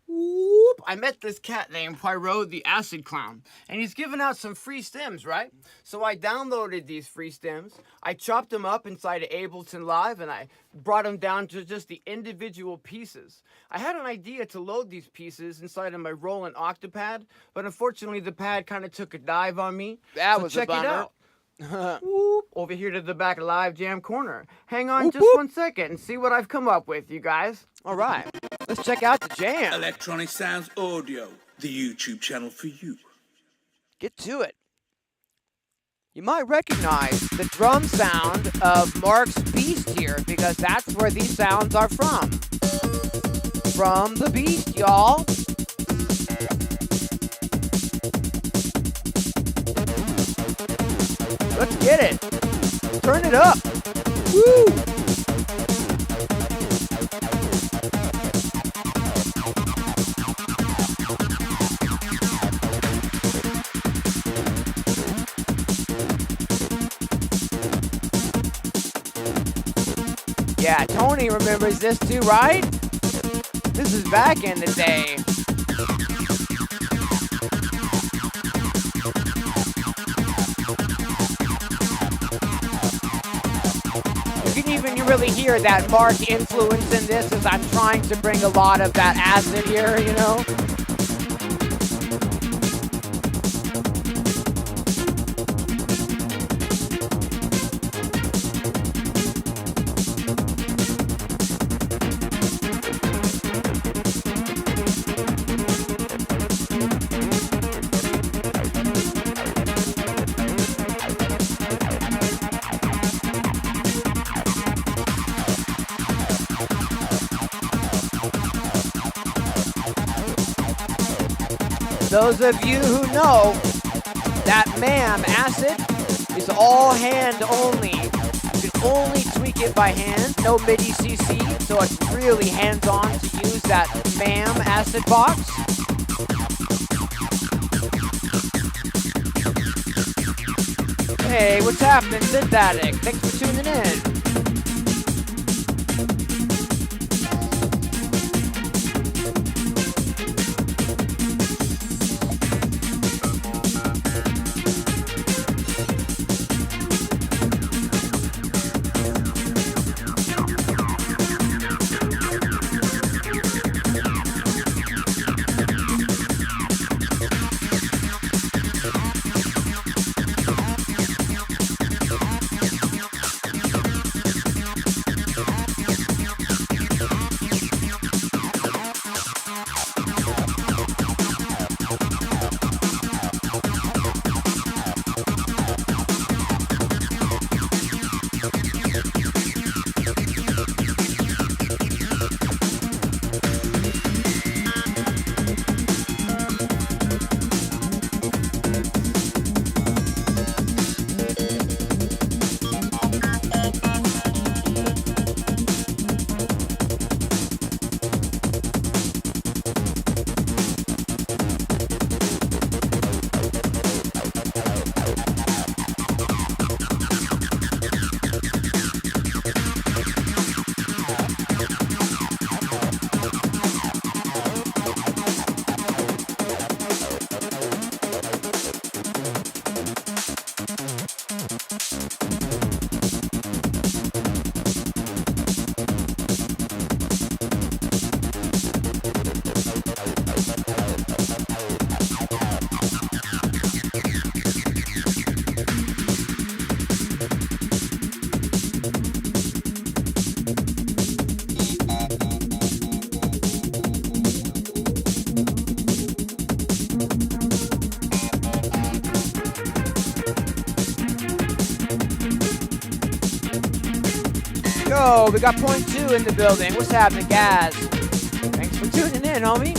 Whoop. I met this cat named PaRappa the Acid Clown, and he's giving out some free stems, right? So I downloaded these free stems, I chopped them up inside of Ableton Live, and I brought them down to just the individual pieces. I had an idea to load these pieces inside of my Roland Octapad, but unfortunately the pad kind of took a dive on me. That was a bummer. Check it out. Whoop, over here to the back live jam corner. Hang on just 1 second and see what I've come up with, you guys. All right, let's check out the jam. Electronisounds Audio, the YouTube channel for you. Get to it. You might recognize the drum sound of Mark's Beast here because that's where these sounds are from. From the Beast, y'all. Let's get it. Turn it up. Woo! Yeah, Tony remembers this too, right? This is back in the day. You really hear that Mark influence in this as I'm trying to bring a lot of that acid here, you know? Those of you who know that ma'am acid is all hand only. You can only tweak it by hand, no MIDI CC, so it's really hands-on to use that ma'am acid box. Hey, what's happening, Synth-Addict? Thanks for tuning in. Yo, we got point two in the building. What's happening, guys? Thanks for tuning in, homie.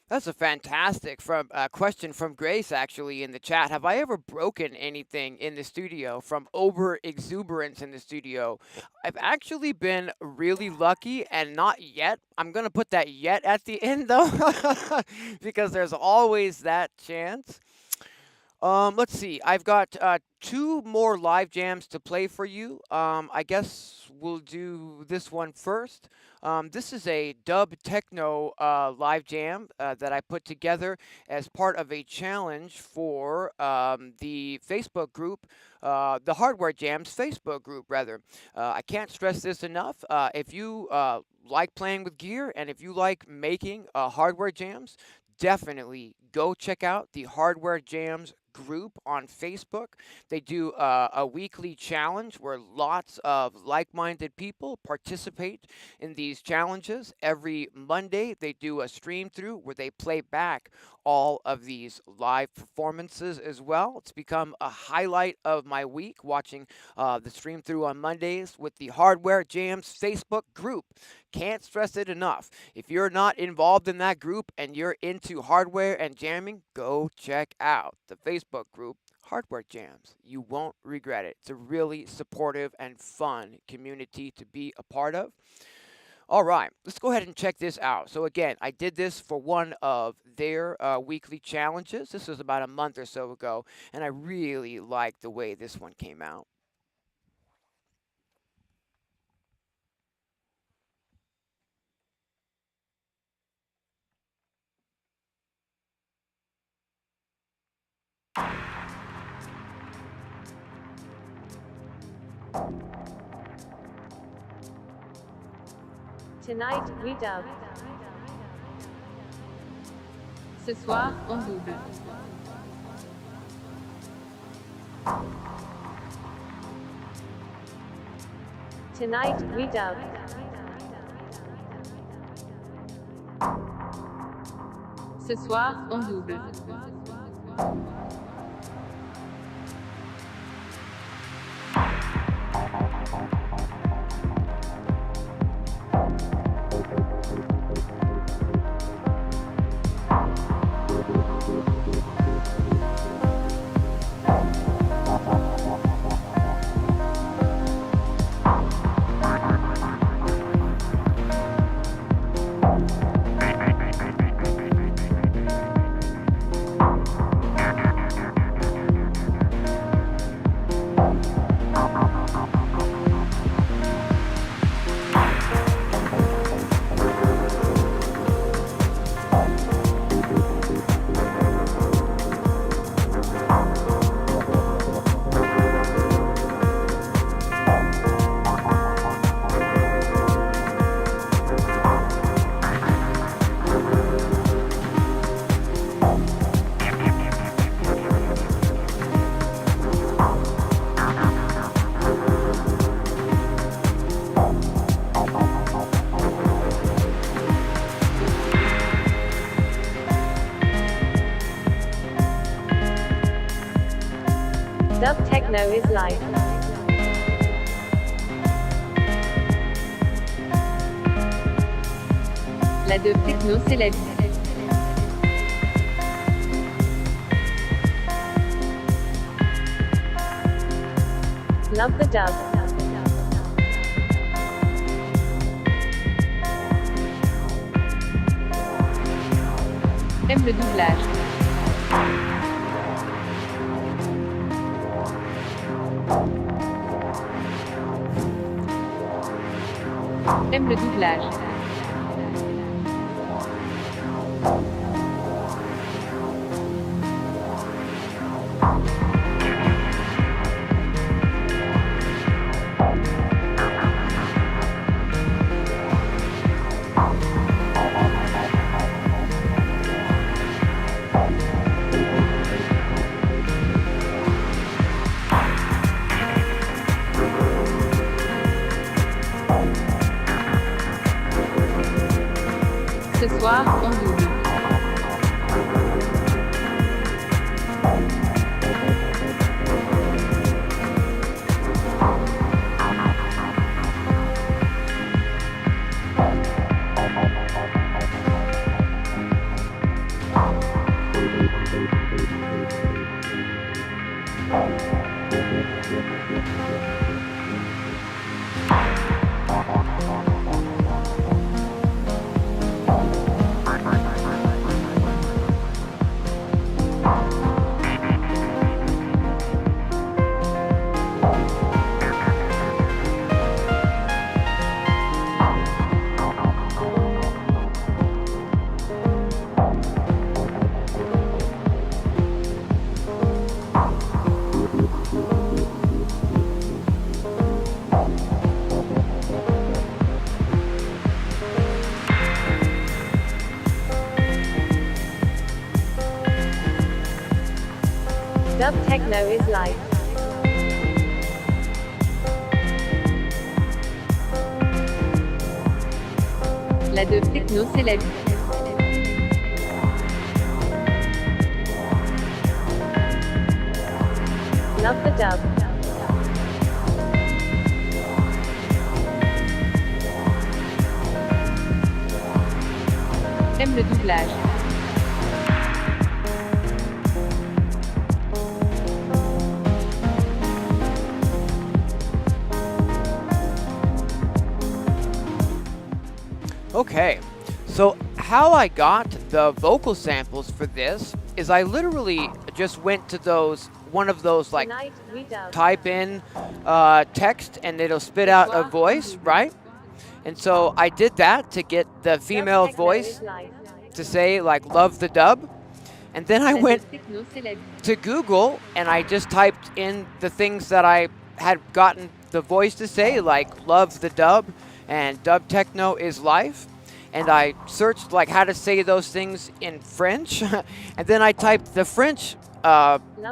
That's a fantastic question from Grace actually in the chat. Have I ever broken anything in the studio from over exuberance in the studio? I've actually been really lucky and not yet. I'm going to put that yet at the end though because there's always that chance. Let's see. I've got two more live jams to play for you. I guess we'll do this one first. This is a dub techno live jam that I put together as part of a challenge for the Facebook group, the Hardware Jams Facebook group, rather. I can't stress this enough. If you like playing with gear and if you like making hardware jams, definitely go check out the Hardware Jams group on Facebook. They do a weekly challenge where lots of like-minded people participate in these challenges. Every Monday, they do a stream through where they play back all of these live performances as well. It's become a highlight of my week watching the stream through on Mondays with the Hardware Jams Facebook group. Can't stress it enough. If you're not involved in that group and you're into hardware and jamming, go check out the Facebook group, Hardware Jams. You won't regret it. It's a really supportive and fun community to be a part of. All right, let's go ahead and check this out. So again, I did this for one of their weekly challenges. This was about a month or so ago, and I really liked the way this one came out. Tonight we dub. Ce soir on double. Tonight we dub. Ce soir on double. techno is life. La dub techno, c'est la vie. Love the dub. Aime le doublage. Aime le doublage. Ce soir, on double. Dub techno is life. La dub techno, c'est la vie. Love the dub. Aime le doublage. Okay, so how I got the vocal samples for this is I literally just went to one of those like type in text and it'll spit out a voice, right? And so I did that to get the female voice to say like love the dub. And then I went to Google and I just typed in the things that I had gotten the voice to say, like love the dub and dub techno is life. And I searched like how to say those things in French. And then I typed the French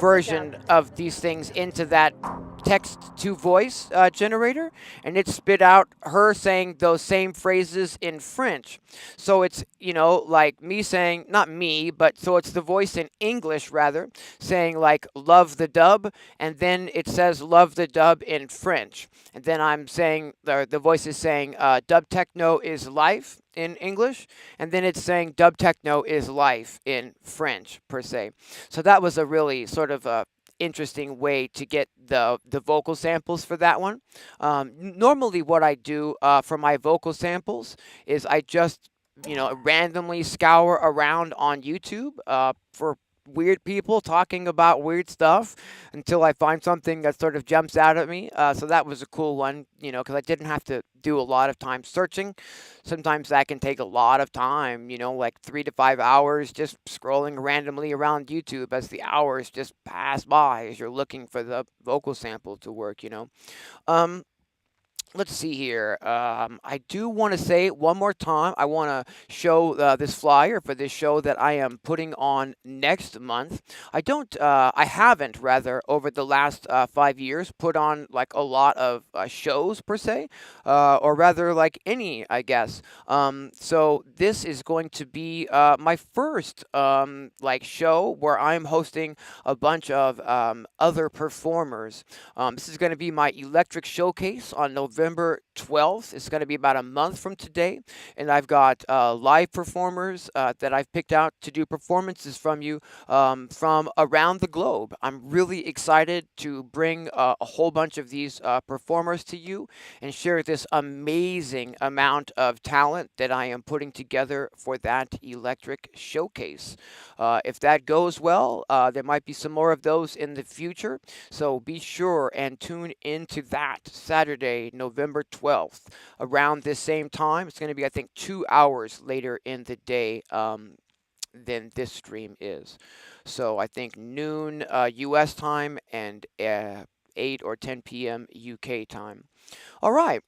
version of these things into that text to voice generator, and it spit out her saying those same phrases in French. So it's, you know, like me saying, not me, but so it's the voice in English rather, saying like love the dub, and then it says love the dub in French. And then I'm saying, the voice is saying dub techno is life in English, and then it's saying dub techno is life in French per se. So that was a really sort of a interesting way to get the vocal samples for that one. Normally what I do for my vocal samples is I just, you know, randomly scour around on YouTube for weird people talking about weird stuff until I find something that sort of jumps out at me. So that was a cool one, you know, because I didn't have to do a lot of time searching. Sometimes that can take a lot of time, you know, like 3 to 5 hours just scrolling randomly around YouTube as the hours just pass by as you're looking for the vocal sample to work, you know. let's see here. I do want to say it one more time. I want to show this flyer for this show that I am putting on next month. I haven't rather over the last 5 years put on like a lot of shows per se, or rather like any, I guess. So this is going to be my first like show where I'm hosting a bunch of other performers. This is going to be my electric showcase on November 12th. It's going to be about a month from today. And I've got live performers that I've picked out to do performances from you from around the globe. I'm really excited to bring a whole bunch of these performers to you and share this amazing amount of talent that I am putting together for that electric showcase. If that goes well, there might be some more of those in the future. So be sure and tune into that Saturday, November 12th, around this same time. It's going to be, I think, 2 hours later in the day than this stream is. So I think noon US time and 8 or 10 p.m. UK time. All right.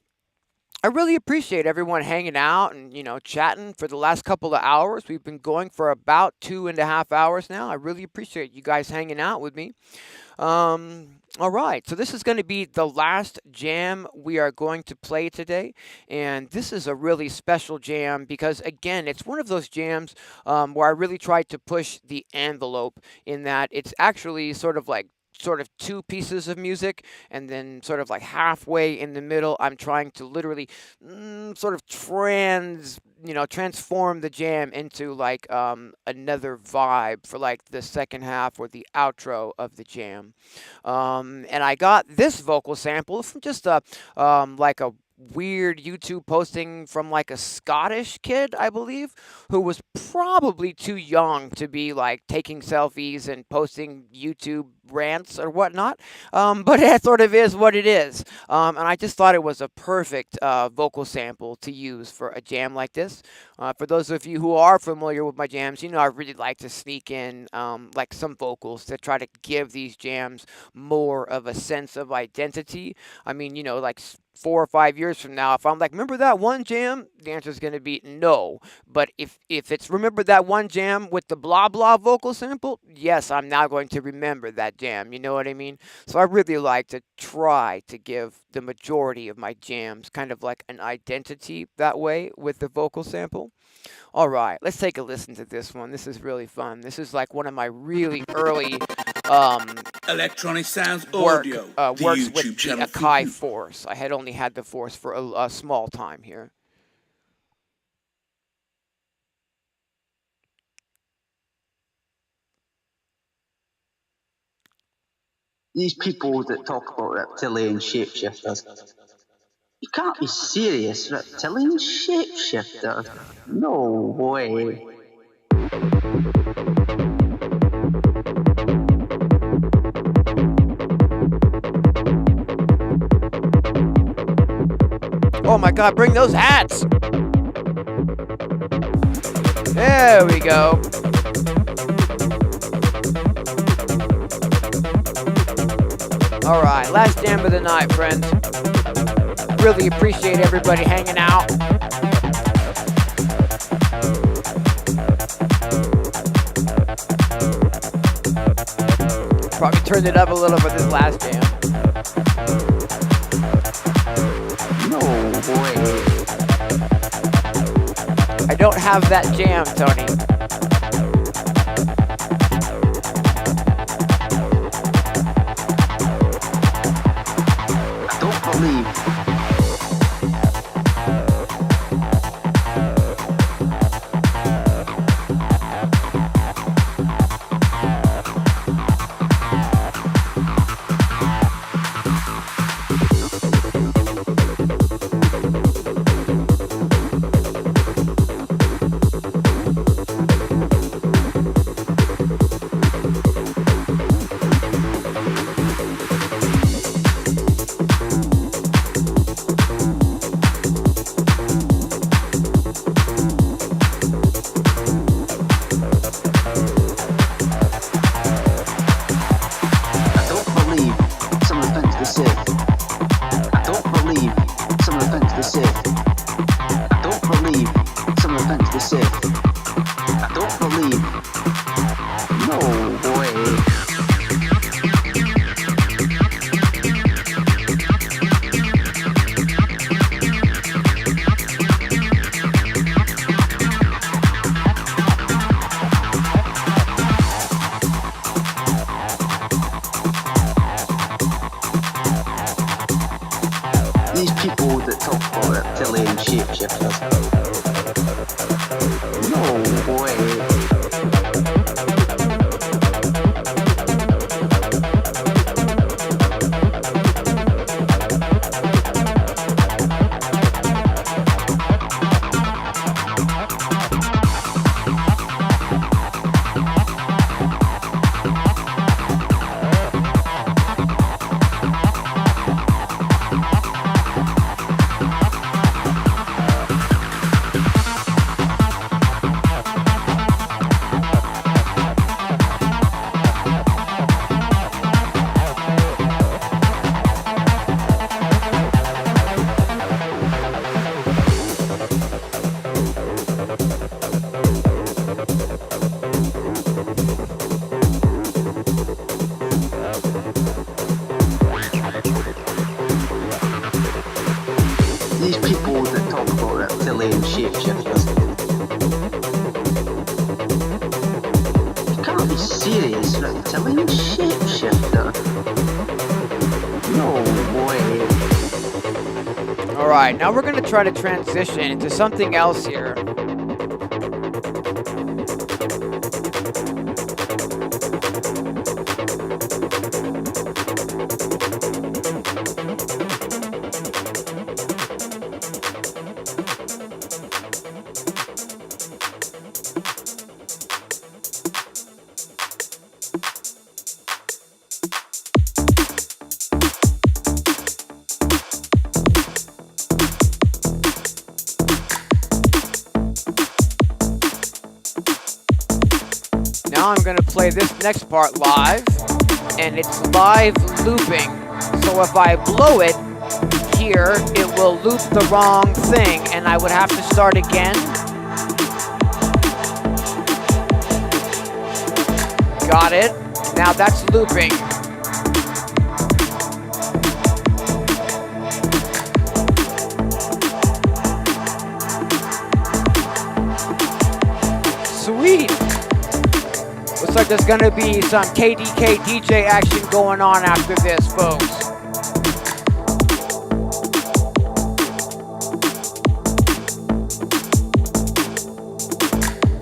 I really appreciate everyone hanging out and, chatting for the last couple of hours. We've been going for about 2.5 hours now. I really appreciate you guys hanging out with me. All right, so this is going to be the last jam we are going to play today, and this is a really special jam because, again, it's one of those jams where I really tried to push the envelope in that it's actually sort of two pieces of music, and then sort of like halfway in the middle I'm trying to literally sort of transform the jam into like another vibe for like the second half or the outro of the jam. And I got this vocal sample from just like a weird YouTube posting from like a Scottish kid, I believe, who was probably too young to be like taking selfies and posting YouTube rants or whatnot. But it sort of is what it is. And I just thought it was a perfect vocal sample to use for a jam like this. For those of you who are familiar with my jams, I really like to sneak in like some vocals to try to give these jams more of a sense of identity. I mean, like 4 or 5 years from now, if I'm like, remember that one jam? The answer is going to be no. But if it's remember that one jam with the blah blah vocal sample, yes, I'm now going to remember that jam. You know what I mean? So I really like to try to give the majority of my jams kind of like an identity that way with the vocal sample. All right, let's take a listen to this one. This is really fun. This is like one of my really early Electronisounds audio, the works YouTube with the channel for Akai you. Force. I had only had the Force for a small time here. These people that talk about reptilian shapeshifters, you can't be serious. Reptilian shapeshifters? No way. Oh my god, bring those hats! There we go. Alright, last jam of the night, friends. Really appreciate everybody hanging out. Probably turned it up a little for this last jam. No way. I don't have that jam, Tony. I don't believe. reptilian shapeshifters. No way. These people that talk about reptilian shapeshifters, you can't be serious, reptilian shapeshifter? No way. Alright, now we're going to try to transition into something else here. Now I'm going to play this next part live, and it's live looping. So if I blow it here, it will loop the wrong thing, and I would have to start again. Got it. Now that's looping. Sweet. Looks like there's gonna be some KDK DJ action going on after this, folks.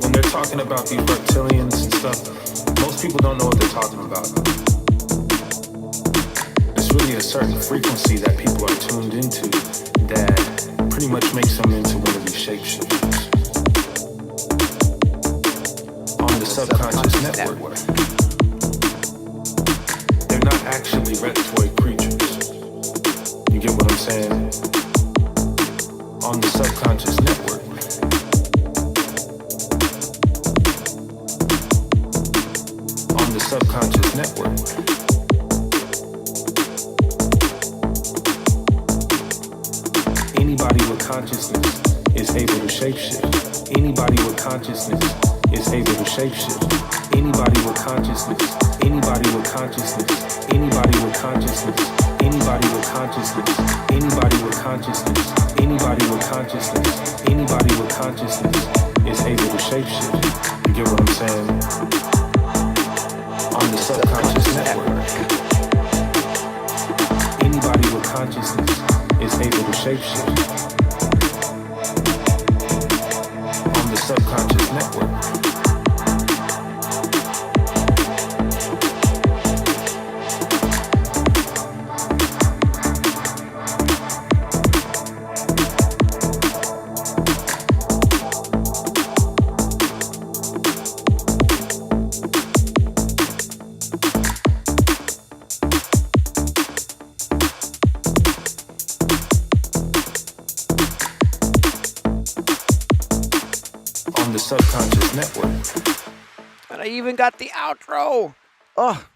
When they're talking about these reptilians and stuff, most people don't know what they're talking about. It's really a certain frequency that people are tuned into that pretty much makes them into one of these shapeshifters. The subconscious network. They're not actually reptoid creatures. You get what I'm saying? On the subconscious network. On the subconscious network. Anybody with consciousness is able to shapeshift. Anybody with consciousness is able to shapeshift. Anybody with consciousness, anybody with consciousness, anybody with consciousness, anybody with consciousness, anybody with consciousness, anybody with consciousness, anybody with consciousness is able to shapeshift. You get what I'm saying? On the subconscious network. Anybody with consciousness is able to shapeshift. On the subconscious network. Subconscious network. And I even got the outro. Oh,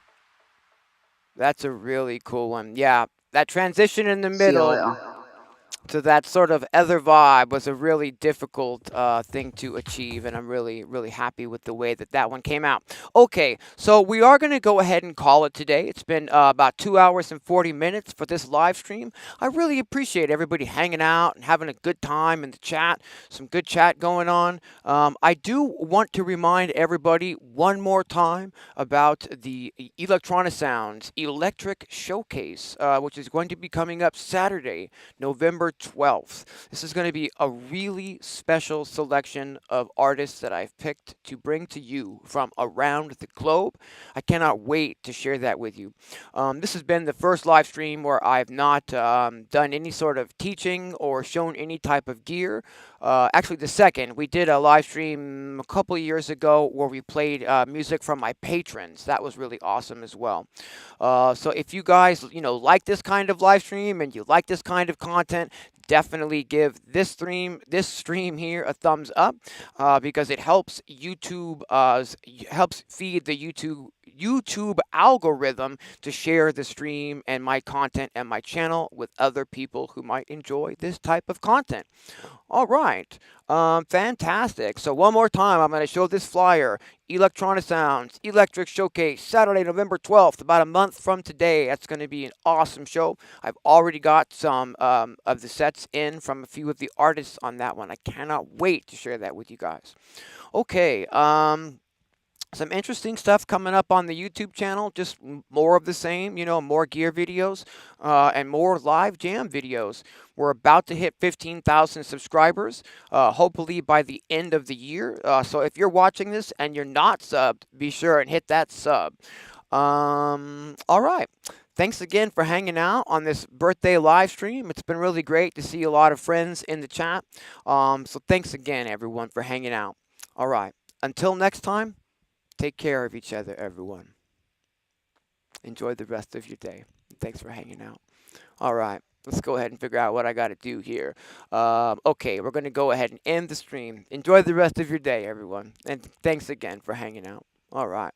that's a really cool one. Yeah, that transition in the middle to that sort of other vibe was a really difficult thing to achieve, and I'm really happy with the way that that one came out. Okay, so we are going to go ahead and call it today. It's been about 2 hours and 40 minutes for this live stream. I really appreciate everybody hanging out and having a good time in the chat. Some good chat going on. I do want to remind everybody one more time about the Electronisounds Electric Showcase, which is going to be coming up Saturday, November 12th. This is going to be a really special selection of artists that I've picked to bring to you from around the globe. I cannot wait to share that with you. This has been the first live stream where I've not done any sort of teaching or shown any type of gear. Actually, the second. We did a live stream a couple of years ago where we played music from my patrons. That was really awesome as well. So if you guys, like this kind of live stream and you like this kind of content, definitely give this stream here a thumbs up because it helps YouTube helps feed the YouTube algorithm to share the stream and my content and my channel with other people who might enjoy this type of content. All right, fantastic. So one more time, I'm going to show this flyer. Electronisounds Electric Showcase, Saturday, November 12th, about a month from today. That's going to be an awesome show. I've already got some of the sets in from a few of the artists on that one. I cannot wait to share that with you guys. Okay, some interesting stuff coming up on the YouTube channel, just more of the same, more gear videos and more live jam videos. We're about to hit 15,000 subscribers, hopefully by the end of the year. So if you're watching this and you're not subbed, be sure and hit that sub. All right. Thanks again for hanging out on this birthday live stream. It's been really great to see a lot of friends in the chat. So thanks again, everyone, for hanging out. All right. Until next time. Take care of each other, everyone. Enjoy the rest of your day. Thanks for hanging out. All right, let's go ahead and figure out what I got to do here. Okay, we're going to go ahead and end the stream. Enjoy the rest of your day, everyone. And thanks again for hanging out. All right.